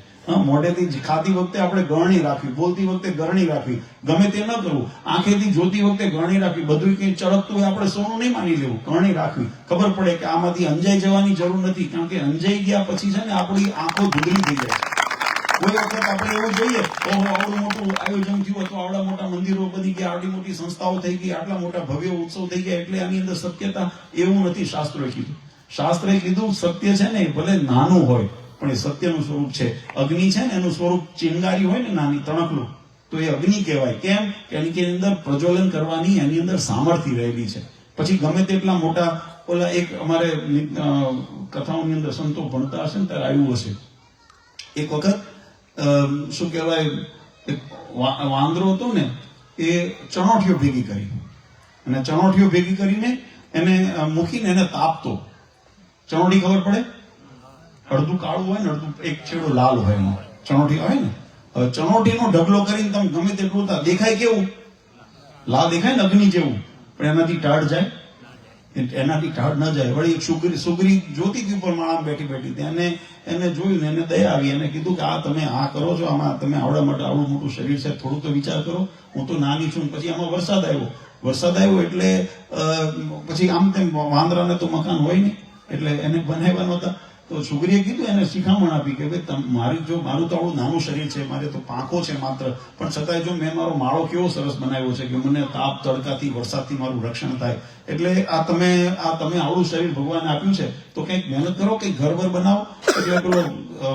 મોઢેથી ખાતી વખતે આપણે ગરણી રાખવી, બોલતી વખતે ગરણી રાખવી, ગમે તે ન કરવું. આંખેથી જોતી વખતે ગરણી રાખવી. બધું કંઈ ચળકતું હોય આપણે સોનું નહીં માની લેવું, ગરણી રાખવી. ખબર પડે કે આમાંથી અંજાઈ જવાની જરૂર નથી, કારણ કે અંજાઈ ગયા પછી છે ને આપણી આંખો ધૂંધળી થઈ જાય. કોઈ વખત આપણે એવું જોઈએ, ઓહો આવડું મોટું આયોજન થયું હતું, આવડા મોટા મંદિરો બની ગયા, આવડી મોટી સંસ્થાઓ થઈ ગઈ, આટલા મોટા ભવ્ય ઉત્સવ થઈ ગયા, એટલે આની અંદર સત્યતા, એવું નથી શાસ્ત્રોએ કીધું. શાસ્ત્રએ કીધું સત્ય છે ને ભલે નાનું હોય પણ એ સત્યનું સ્વરૂપ છે. અગ્નિ છે ને એનું સ્વરૂપ ચિંગારી હોય ને, નાની તણકલું, તો એ અગ્નિ કહેવાય. કેમ? કે એની અંદર પ્રજ્વલન કરવાની એની અંદર સામર્થ્ય રહેલી છે. પછી ગમે તેટલા મોટા ઓલા, એક અમારે કથાઓની અંદર સંતો ભણતા હશે ને ત્યારે આવ્યું હશે, એક વખત શું કહેવાય, વાંદરો હતો ને, એ ચણોઠીઓ ભેગી કરી, અને ચણોઠીઓ ભેગી કરીને એને મૂકીને એને તાપતો. ચણોઠી ખબર પડે? અડધું કાળું હોય ને, અડધું એક છેડો લાલ હોય, એનો ચણોઠી હોય ને. હવે ચણોઠીનો ઢગલો કરીને તમે ગમે તેટલું દેખાય કેવું? લાલ દેખાય ને, અગ્નિ જેવું. પણ એનાથી ટાઢ જાય? એનાથી ટાઢ ન જાય. વળી એક સુગરી જોતી હતી ઉપર માળામાં બેઠી બેઠી, એને જોયું ને એને દયા આવી, એને કીધું કે આ તમે આ કરો છો, આમાં તમે આવડા માટે આવડું મોટું શરીર છે, થોડું તો વિચાર કરો, હું તો નાની છું. પછી આમાં વરસાદ આવ્યો એટલે પછી આમ તેમ વાંદરાને તો મકાન હોય નહીં, એટલે એને બનાવ્યા નહોતા. તો સુગરીએ કીધું, એને શિખામણ આપી કે ભાઈ મારું તો આવડું નાનું શરીર છે, મારે તો પાંખો છે માત્ર, પણ છતાંય જો મેં મારો માળો કેવો સરસ બનાવ્યો છે કે મને તાપ, તડકાથી, વરસાદથી મારું રક્ષણ થાય. એટલે આ તમે આવડું શરીર ભગવાને આપ્યું છે, તો કંઈક મહેનત કરો, કંઈક ઘર બનાવો. એટલે પેલો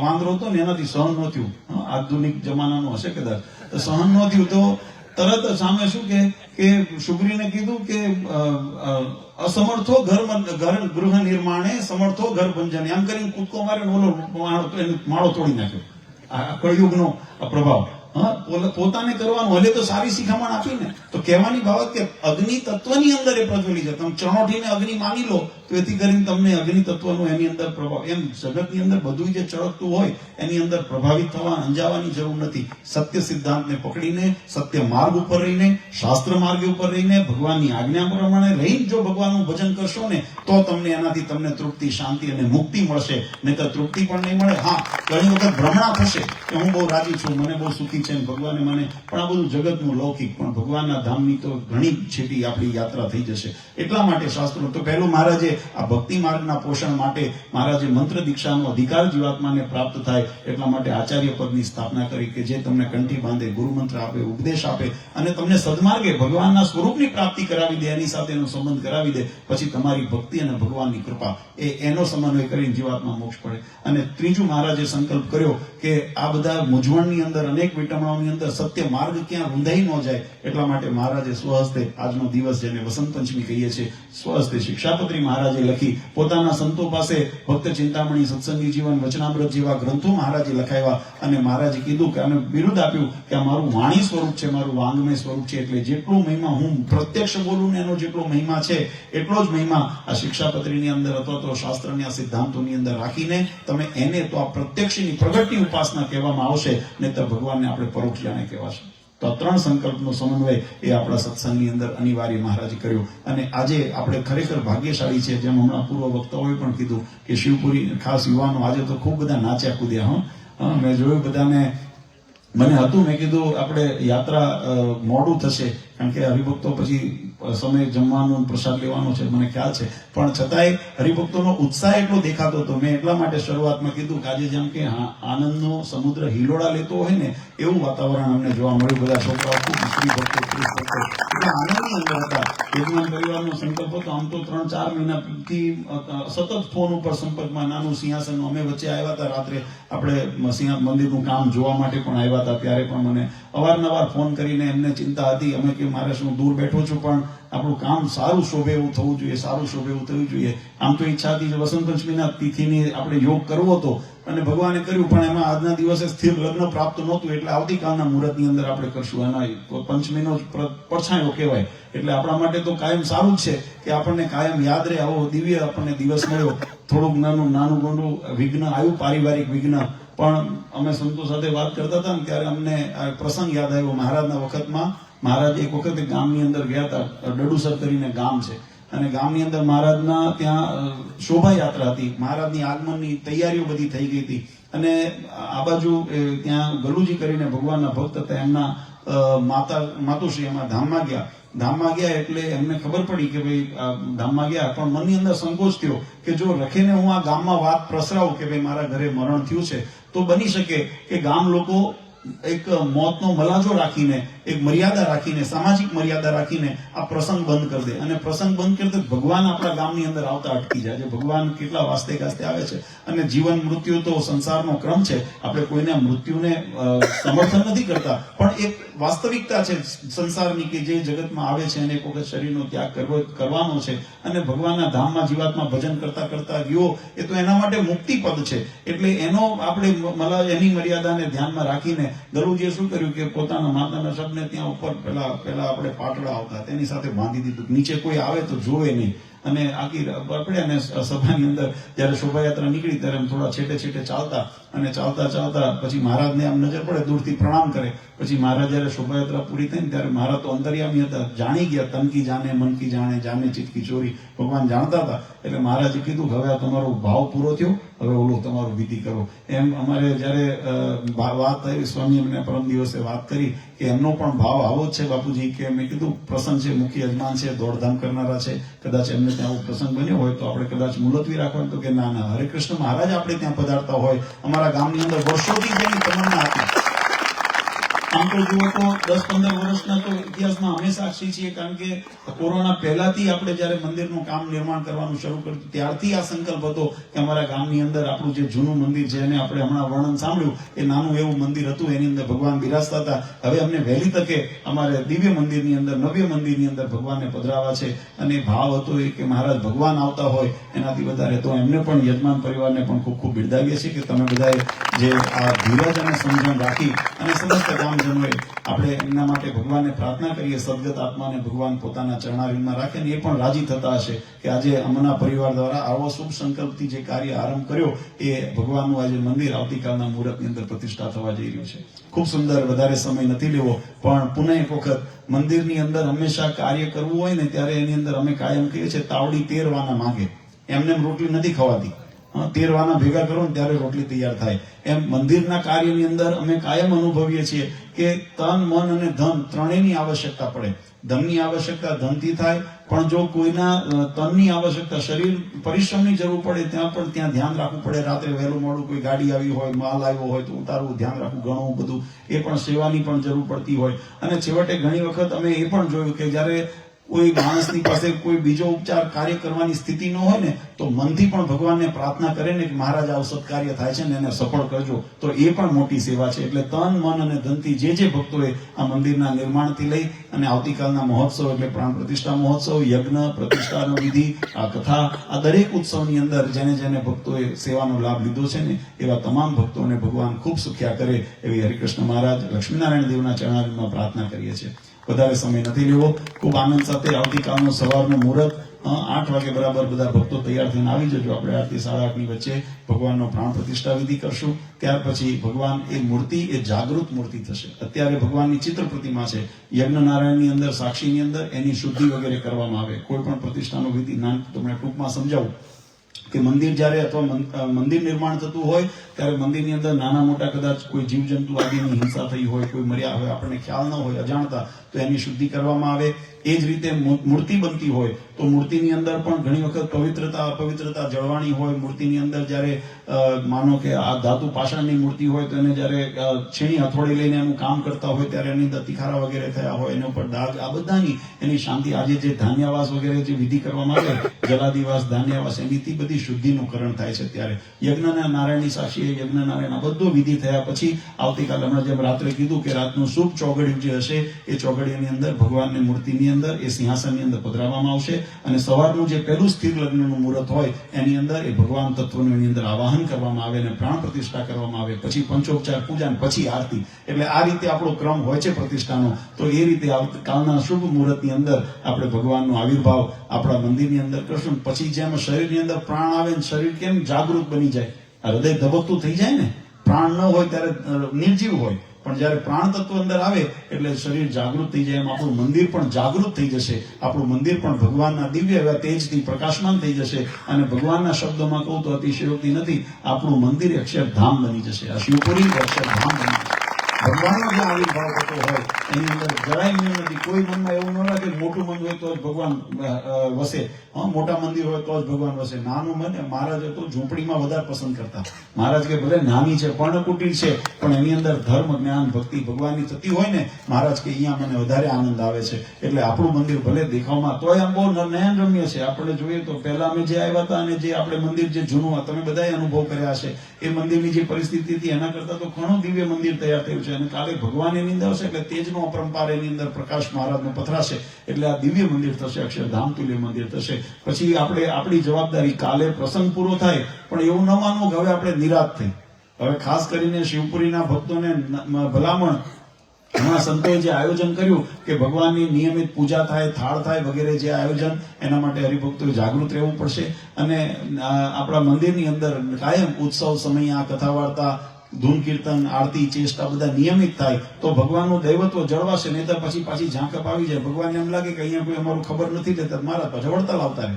વાંદરો હતો ને, એનાથી સહન ન થયું. આધુનિક જમાનાનું હશે કદાચ, તો સહન ન થયું. તો તરત સામે શું કે સુગ્રીને કીધું કે અસમર્થો ગૃહ નિર્માણે સમર્થો ઘર બંજને, એમ કરીને કૂદકો મારે ઓલો માળો તોડી નાખ્યો. આ કળયુગનો પ્રભાવ. પોતાને કરવાનું. હલે તો સારી શિખામણ આપી ને, તો કહેવાની બાબત કે અગ્નિ તત્વની અંદર એ પ્રજ્વલી છે. તમે ચણોઠીને અગ્નિ માની લો તો એથી કરીને તમને અગ્નિ તત્વનો એની અંદર પ્રભાવ. એમ જગતની અંદર બધું જે ચળકતું હોય એની અંદર પ્રભાવિત થવા, અંજાવાની જરૂર નથી. સત્ય સિદ્ધાંતને પકડીને, સત્ય માર્ગ ઉપર રહીને, શાસ્ત્ર માર્ગ ઉપર રહીને, ભગવાનની આજ્ઞા પ્રમાણે રહીને જો ભગવાનનું ભજન કરશો ને, તો તમને તૃપ્તિ, શાંતિ અને મુક્તિ મળશે. નહીં તો તૃપ્તિ પણ નહીં મળે. હા, ઘણી વખત ભ્રમણા થશે કે હું બહુ રાજી છું, મને બહુ સુખી છે, ભગવાને મને, પણ આ બધું જગતનું લૌકિક. પણ ભગવાનના ધામની તો ઘણી છેટી આપણી યાત્રા થઈ જશે. એટલા માટે શાસ્ત્રો તો પહેલું મહારાજે આ ભક્તિ માર્ગના પોષણ માટે મહારાજે મંત્ર દીક્ષાનો અધિકાર જીવાત્માને પ્રાપ્ત થાય એટલા માટે આચાર્ય પદની સ્થાપના કરી, કે જે તમને કંઠી બાંધે, ગુરુ મંત્ર આપે, ઉપદેશ આપે, અને તમને સદમાર્ગે ભગવાનના સ્વરૂપની પ્રાપ્તિ કરાવી દે, એની સાથે એનો સંબંધ કરાવી દે. પછી તમારી ભક્તિ અને ભગવાનની કૃપા એનો સમન્વય કરીને જીવાત્મા મોક્ષ પડે. અને ત્રીજું મહારાજે સંકલ્પ કર્યો કે આ બધા મૂંઝવણની અંદર, અનેક વિટમણાઓની અંદર સત્ય માર્ગ ક્યાં રૂંધાઈ ન જાય, એટલા માટે મહારાજે સ્વહસ્તે આજનો દિવસ, જેને વસંત પંચમી કહીએ છીએ, સ્વહસ્તે શિક્ષાપત્રી મહારાજ મહારાજે લખી, પોતાના સંતો પાસે ભક્ત ચિંતામણી, સત્સંગી જીવન, વચનામૃત જેવા ગ્રંથો મહારાજે લખાવ્યા અને મહારાજે કીધું કે અમે બિરુદ આપ્યું કે આ મારું વાણી સ્વરૂપ છે, મારું વાંગમય સ્વરૂપ છે, એટલે જેટલો મહિમા હું પ્રત્યક્ષ બોલું ને એનો જેટલો મહિમા છે એટલો જ મહિમા આ શિક્ષાપત્રીની અંદર અથવા તો શાસ્ત્રના સિદ્ધાંતોની અંદર રાખીને તમે એને તો આ પ્રત્યક્ષની પ્રગટની ઉપાસના કહેવામાં આવશે, નહીંતર ભગવાનને આપણે પરોક્ષ જાણે કહેવાશે. તો આ ત્રણ સંકલ્પનો સમન્વય એ આપણા સત્સંગની અંદર અનિવાર્ય મહારાજે કર્યો. અને આજે આપણે ખરેખર ભાગ્યશાળી છે. જેમ હમણાં પૂર્વ વક્તાઓએ પણ કીધું કે શિવપુરી ખાસ યુવાનો આજે તો ખૂબ બધા નાચ્યા કૂદ્યા. મેં જોયું બધાને, મને હતું, મેં કીધું આપણે યાત્રા મોડું થશે કારણ કે હરિભક્તો પછી સમય જમવાનું પ્રસાદ લેવાનો છે, મને ખ્યાલ છે, પણ છતાંય હરિભક્તોનો ઉત્સાહ એટલો દેખાતો હતો. મેં એટલા માટે શરૂઆતમાં કીધું કે આજે જેમ કે આનંદનો સમુદ્ર હિલોડા લેતો હોય ને એવું વાતાવરણ અમને જોવા મળ્યું. બધા છોકરાઓ ખૂબ સ્ત્રી ભક્તો એટલે આનંદની અંદર હતા. યજમાન પરિવારનો સંકલ્પ હતો. આમ તો 3-4 મહિનાથી સતત ફોન ઉપર સંપર્કમાં, નાનું સિંહાસન, અમે વચ્ચે આવ્યા હતા રાત્રે, આપણે મંદિરનું કામ જોવા માટે પણ આવ્યા હતા, ત્યારે પણ મને અવારનવાર ફોન કરીને એમને ચિંતા હતી. અમે કે મારે શું દૂર બેઠો છું પણ આપણું કામ સારું શોભે એવું થવું જોઈએ, સારું શોભે એવું થવું જોઈએ. આમ તો ઈચ્છા હતી વસંત પંચમીના તિથિની આપણે યોગ કરવો હતો અને ભગવાને કર્યું, પણ એમાં આજના દિવસે સ્થિર લગ્ન પ્રાપ્ત નહોતું, એટલે આવતીકાલના મુહૂર્તની અંદર આપણે કરશું. એના પંચમીનો પડછાયો કહેવાય. એટલે આપણા માટે તો કાયમ સારું જ છે કે આપણને કાયમ યાદ રહે, આવો દિવ્ય આપણને દિવસ મળ્યો. થોડુંક નાનું ગોંડું વિઘ્ન આવ્યું, પારિવારિક વિઘ્ન, પણ અમે સંતો સાથે વાત કરતા હતા ને ત્યારે અમને આ પ્રસંગ યાદ આવ્યો. મહારાજના વખતમાં મહારાજ એક વખત ગામની અંદર ગયા હતા, ડડુસર કરીને ગામ છે, અને ગામની અંદર મહારાજના ત્યાં શોભાયાત્રા હતી. મહારાજની આગમનની તૈયારીઓ બધી થઈ ગઈ હતી અને આ બાજુ ત્યાં ગલુજી કરીને ભગવાનના ભક્ત હતા, એમના માતુશ્રી એમાં ધામમાં ગયા એટલે એમને ખબર પડી કે ભાઈ ધામમાં ગયા, પણ મનની અંદર સંકોચ થયો કે જો રખીને હું આ ગામમાં વાત પ્રસરાવું કે ભાઈ મારા ઘરે મરણ થયું છે, તો બની શકે કે ગામ લોકો એક મોતનો મલાજો રાખીને, એક મર્યાદા રાખીને, સામાજિક મર્યાદા રાખીને આ પ્રસંગ બંધ કરી દે. અને પ્રસંગ બંધ કરી દે ભગવાન આપણા ગામની અંદર આવતા અટકી જાય. ભગવાન કેટલા વાસ્તે ગાસ્તે આવે છે. અને જીવન મૃત્યુ તો સંસારનો ક્રમ છે, આપણે કોઈને મૃત્યુને સમર્થન નથી કરતા, પણ એક વાસ્તવિકતા છે સંસારની કે જે જગતમાં આવે છે અને એક વખત શરીરનો ત્યાગ કરવાનો છે. અને ભગવાનના ધામમાં જીવાત્મા ભજન કરતા કરતા રહ્યો એ તો એના માટે મુક્તિ પદ છે. એટલે એનો આપણે એની મર્યાદાને ધ્યાનમાં રાખીને ગરુજીએ શું કર્યું કે પોતાના માતાના શબ્દને ત્યાં ઉપર પેલા આપણે પાટડા આવતા તેની સાથે બાંધી દીધું, નીચે કોઈ આવે તો જોવે નહીં. અને આખી આપણે અને સભાની અંદર જયારે શોભાયાત્રા નીકળી ત્યારે થોડા છેટે ચાલતા અને ચાલતા પછી મહારાજને આમ નજર પડે, દૂરથી પ્રણામ કરે. પછી મહારાજ જયારે શોભાયાત્રા પૂરી થઈ ને ત્યારે મહારાજ તો અંતર્યામી હતા, જાણી ગયા, તન કી જાને મન કી જાણે, જાને ચિત્ત કી ચોરી, ભગવાન જાણતા હતા. એટલે મહારાજે કીધું કે હવે આ તમારો ભાવ પૂરો થયો, હવે ઓલું તમારું વિધિ કરો. એમ અમારે જયારે વાત થઈ, સ્વામી એમને પરમ દિવસે વાત કરી કે એમનો પણ ભાવ આવો જ છે બાપુજી, કે મેં કીધું પ્રસંગ છે, મુખ્ય યજમાન છે, દોડધામ કરનારા છે, કદાચ એમને ત્યાં આવો પ્રસંગ બન્યો હોય તો આપણે કદાચ મુલતવી રાખવાનું. તો કે ના, હરે કૃષ્ણ મહારાજ આપણે ત્યાં પધારતા હોય, અમારા ગામની અંદર વર્ષોથી જેની તમન્ના હતી. આમ તો જુઓ તો 10-15 વર્ષના તો ઇતિહાસમાં અમે સાક્ષી છીએ, કારણ કે કોરોના પહેલાથી આપણે જયારે મંદિરનું કામ નિર્માણ કરવાનું શરૂ કર્યું ત્યારથી આ સંકલ્પ હતો કે અમારા ગામની અંદર આપણું જે જૂનું મંદિર છે એને આપણે હમણાં વર્ણન સાંભળ્યું, એ નાનું એવું મંદિર હતું, એની અંદર ભગવાન બિરાજતા હતા. હવે અમને વહેલી તકે અમારે દિવ્ય મંદિરની અંદર, નવ્ય મંદિરની અંદર ભગવાનને પધરાવા છે. અને ભાવ હતો એ કે મહારાજ ભગવાન આવતા હોય એનાથી વધારે. તો એમને પણ, યજમાન પરિવારને પણ ખૂબ ખૂબ બિરદાવીએ છીએ કે તમે બધાએ જે આ ધીરજ અને સમજણ રાખી અને સમસ્ત ગામજનોએ આપણે એમના માટે ભગવાનને પ્રાર્થના કરીએ, સદગત આત્માને ભગવાન પોતાના ચરણારવિંદમાં રાખે ને એ પણ રાજી થતા હશે કે આજે અમના પરિવાર દ્વારા આવો શુભ સંકલ્પથી જે કાર્ય આરંભ કર્યો એ ભગવાનનું આજે મંદિર આવતીકાલના મુહૂર્તની અંદર પ્રતિષ્ઠા થવા જઈ રહ્યું છે. ખૂબ સુંદર. વધારે સમય નથી લેવો, પણ પુનઃ એક વખત મંદિરની અંદર હંમેશા કાર્ય કરવું હોય ને ત્યારે એની અંદર અમે કાયમ કહીએ છીએ તાવડી 13 વાના માંગે. એમને રોટલી નથી ખવાતી, 13 વાના ભેગા કરો ને ત્યારે રોટલી તૈયાર થાય. એમ મંદિરના કાર્યની અંદર અમે કાયમ અનુભવીએ છીએ કે તન, મન અને ધન ત્રણેયની આવશ્યકતા પડે. ધનની આવશ્યકતા ધનથી થાય, પણ જો કોઈના તનની આવશ્યકતા, શરીર પરિશ્રમની જરૂર પડે ત્યાં ધ્યાન રાખવું પડે. રાત્રે વહેલું મોડું કોઈ ગાડી આવી હોય, માલ આવ્યો હોય તો ઉતારવું, ધ્યાન રાખવું, ઘણું બધું, એ પણ સેવાની પણ જરૂર પડતી હોય. અને છેવટે ઘણી વખત અમે એ પણ જોયું કે જયારે કોઈ માણસની પાસે કોઈ બીજો ઉપચાર કાર્ય કરવાની સ્થિતિ ન હોય ને તો મનથી પણ ભગવાનને પ્રાર્થના કરે ને કે મહારાજ આવું સત્કાર્ય થાય છે ને એને સફળ કરજો, તો એ પણ મોટી સેવા છે. એટલે તન મન અને ધનથી જે ભક્તોએ આ મંદિરના નિર્માણથી લઈ અને આવતીકાલના મહોત્સવ એટલે પ્રાણ પ્રતિષ્ઠા મહોત્સવ, યજ્ઞ, પ્રતિષ્ઠાનો વિધિ, આ કથા, આ દરેક ઉત્સવની અંદર જેને ભક્તોએ સેવાનો લાભ લીધો છે ને એવા તમામ ભક્તોને ભગવાન ખૂબ સુખ્યા કરે એવી હરિકૃષ્ણ મહારાજ લક્ષ્મીનારાયણ દેવના ચરણારવિંદમાં પ્રાર્થના કરીએ છીએ. વધારે સમય નથી લેવો. ખૂબ આનંદ સાથે આવતીકાલનું સવારનું મુહૂર્ત 8 વાગે બરાબર બધા ભક્તો તૈયાર થઈને આવી જજો. આપણે આરતી 8:30 ની વચ્ચે ભગવાનનો પ્રાણ પ્રતિષ્ઠા વિધિ કરશું. ત્યાર પછી ભગવાન એ મૂર્તિ એ જાગૃત મૂર્તિ થશે. અત્યારે ભગવાનની ચિત્ર પ્રતિમા છે યજ્ઞનારાયણની અંદર, સાક્ષીની અંદર, એની શુદ્ધિ વગેરે કરવામાં આવે. કોઈ પણ પ્રતિષ્ઠાનો વિધિ તમને ટૂંકમાં સમજાવું કે મંદિર જ્યારે અથવા મંદિર નિર્માણ થતું હોય ત્યારે મંદિરની અંદર નાના મોટા કદાચ કોઈ જીવજંતુ આદિની હિંસા થઈ હોય, કોઈ મર્યા હોય, આપણને ખ્યાલ ન હોય, અજાણતા, તો એની શુદ્ધિ કરવામાં આવે. એ જ રીતે મૂર્તિ બનતી હોય તો મૂર્તિની અંદર પણ ઘણી વખત પવિત્રતા અપવિત્રતા જળવાણી હોય. મૂર્તિની અંદર જ્યારે માનો કે આ ધાતુ પાષાણની મૂર્તિ હોય તો એને જ્યારે છીણી હથોડી લઈને એનું કામ કરતા હોય ત્યારે એની અંદર તિખારા વગેરે થયા હોય, એના ઉપર દાગ, આ બધાની એની શાંતિ. આજે જે ધાન્યાવાસ વગેરે જે વિધિ કરવામાં આવે, જલાદિવાસ, ધાન્યાવાસ, એની બધી શુદ્ધિનું કરણ થાય છે. ત્યારે યજ્ઞના નારાયણની સાક્ષી યજ્ઞ નારાયણ આ બધો વિધિ થયા પછી આવતીકાલે હમણાં જેમ રાત્રે કીધું કે રાતનું શુભ ચોઘડિયું જે હશે એ ચોઘડિયાની અંદર ભગવાનની મૂર્તિની અંદર એ સિંહાસનની અંદર પધરાવવામાં આવશે અને સવારનું જે પહેલું સ્થિર લગ્નનું મુહૂર્ત હોય એની અંદર એ ભગવાન તત્વનું એની અંદર આવાહન કરવામાં આવે અને પ્રાણ પ્રતિષ્ઠા કરવામાં આવે. પછી પંચોપચાર પૂજા, પછી આરતી. એટલે આ રીતે આપણો ક્રમ હોય છે પ્રતિષ્ઠાનો. તો એ રીતે કાલના શુભ મુહૂર્તની અંદર આપણે ભગવાનનો આવિર્ભાવ આપણા મંદિરની અંદર કરશું. પછી જેમ શરીરની અંદર પ્રાણ આવે ને શરીર કેમ જાગૃત બની જાય, હૃદય ધબકતું થઈ જાય ને. પ્રાણ ન હોય ત્યારે નિર્જીવ હોય, પણ જ્યારે પ્રાણ તત્વ અંદર આવે એટલે શરીર જાગૃત થઈ જાય. એમ આપણું મંદિર પણ જાગૃત થઈ જશે. આપણું મંદિર પણ ભગવાનના દિવ્ય એવા તેજથી પ્રકાશમાન થઈ જશે. અને ભગવાનના શબ્દોમાં કહું તો અતિશયોક્તિ નથી, આપણું મંદિર અક્ષરધામ બની જશે. આ શિવપુરી અક્ષરધામ બની જશે. ભગવાનનો જે આવિર્ભાવ થતો હોય એની અંદર જરાય નિયમ નથી. કોઈ મનમાં એવું ન લાગે મોટું મંદિર હોય તો જ ભગવાન વસે, મોટા મંદિર હોય તો જ ભગવાન વસે. નાનું મન મહારાજ તો ઝૂંપડીમાં વધારે પસંદ કરતા. મહારાજ કે ભલે નાની છે, પર્ણકુટીર છે, પણ એની અંદર ધર્મ, જ્ઞાન, ભક્તિ ભગવાનની થતી હોય ને, મહારાજ કે અહીંયા મને વધારે આનંદ આવે છે. એટલે આપણું મંદિર ભલે દેખાવમાં તોય આમ બહુ નયનરમ્ય છે. આપણે જોઈએ તો પહેલા અમે જે આવ્યા હતા અને જે આપણે મંદિર જે જૂનું તમે બધાએ અનુભવ કર્યા છે, એ મંદિરની જે પરિસ્થિતિ હતી એના કરતા તો ઘણું દિવ્ય મંદિર તૈયાર થયું છે. અને કાલે ભગવાન એની અંદર હશે એટલે તેજનો અપરંપાર એની અંદર પ્રકાશ મહારાજનો પથરાશે. એટલે આ દિવ્ય મંદિર થશે, અક્ષરધામ તુલ્ય મંદિર થશે. પછી આપણે આપણી જવાબદારી, કાલે પ્રસંગ પૂરો થાય પણ એવું ન માનવું કે હવે આપણે નિરાશ થઈ. હવે ખાસ કરીને શિવપુરીના ભક્તોને ભલામણ, ઘણા સંતોએ જે આયોજન કર્યું કે ભગવાનની નિયમિત પૂજા થાય, થાળ થાય વગેરે જે આયોજન, એના માટે હરિભક્તોએ જાગૃત રહેવું પડશે. અને આપણા મંદિરની અંદર કાયમ ઉત્સવ સમયે આ કથા વાર્તા, ધૂન કીર્તન, આરતી, ચેષ્ટા બધા નિયમિત થાય તો ભગવાનનું દૈવત્વ જળવાશે. નહીં તો પછી પાછી ઝાંકપ આવી જાય. ભગવાનને એમ લાગે કે અહીંયા કોઈ અમારું ખબર નથી લેતા, મારા પાછા વળતા લાવતા રહે.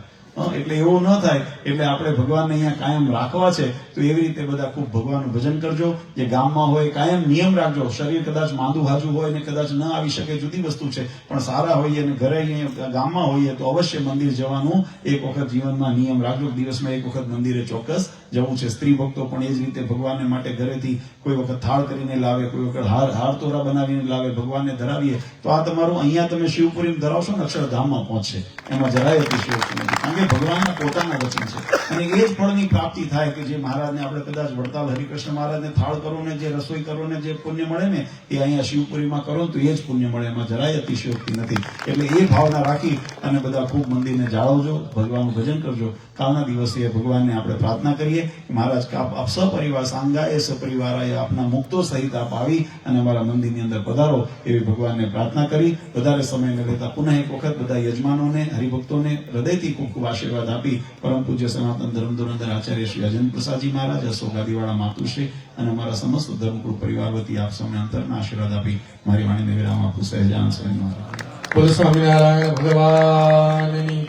એટલે એવું ન થાય. એટલે આપણે ભગવાનને અહીંયા કાયમ રાખવા છે તો એવી રીતે બધા ખૂબ ભગવાનનું ભજન કરજો. જે ગામમાં હોય કાયમ નિયમ રાખજો. શરીર કદાચ માંદું હાજુ હોય ને કદાચ ન આવી શકે, જુદી વસ્તુ છે, પણ સારા હોઈએ અને ઘરે અહીંયા ગામમાં હોઈએ તો અવશ્ય મંદિર જવાનું એક વખત જીવનમાં નિયમ રાખજો. દિવસમાં એક વખત મંદિરે ચોક્કસ જવું છે. સ્ત્રી ભક્તો પણ એ જ રીતે ભગવાનને માટે ઘરેથી કોઈ વખત થાળ કરીને લાવે, કોઈ વખત હાર તોરા બનાવીને લાવે, ભગવાનને ધરાવીએ તો આ તમારું અહીંયા તમે શિવપુરી ધરાવશો ને અક્ષરધામમાં પહોંચશે. એમાં જરાય અતિશયોક્તિ નથી, કારણ કે ભગવાનના પોતાના વચન છે. અને એ જ ફળની પ્રાપ્તિ થાય કે જે મહારાજને આપણે કદાચ વડતાલ હરિકૃષ્ણ મહારાજને થાળ કરો ને જે રસોઈ કરો ને જે પુણ્ય મળે ને એ અહીંયા શિવપુરીમાં કરો તો એ જ પુણ્ય મળે. એમાં જરાય અતિશયોક્તિ નથી. એટલે એ ભાવના રાખી અને બધા ખૂબ મંદિરને જાળવજો, ભગવાનનું ભજન કરજો. કાલના દિવસે ભગવાનને આપણે પ્રાર્થના કરીએ કે મહારાજ આપ સપરિવાર સાંગાએ સપરિવારાએ આપના મુક્તો સહિત આપ આવી અને અમારા મંદિરની અંદર પધારો એવી ભગવાનને પ્રાર્થના કરી. વધારે સમય ન લેતા પુનઃ એક વખત બધા યજમાનોને, હરિભક્તોને હૃદયથી ખૂબ ખૂબ આશીર્વાદ આપી પરમ પૂજ્ય સનાતન ધર્મધુરંધર આચાર્ય શ્રી અજેન્દ્ર પ્રસાદજી મહારાજ, અશોકાદીવાળા માતુશ્રી અને અમારા સમસ્ત ધર્મકુળ પરિવાર વતી આપ સૌને અંતરના આશીર્વાદ આપી મારી વાણીને વિરામ આપું. સહેજાન સ્વામી મહારાજ. બોલો સ્વામિનારાયણ ભગવાનની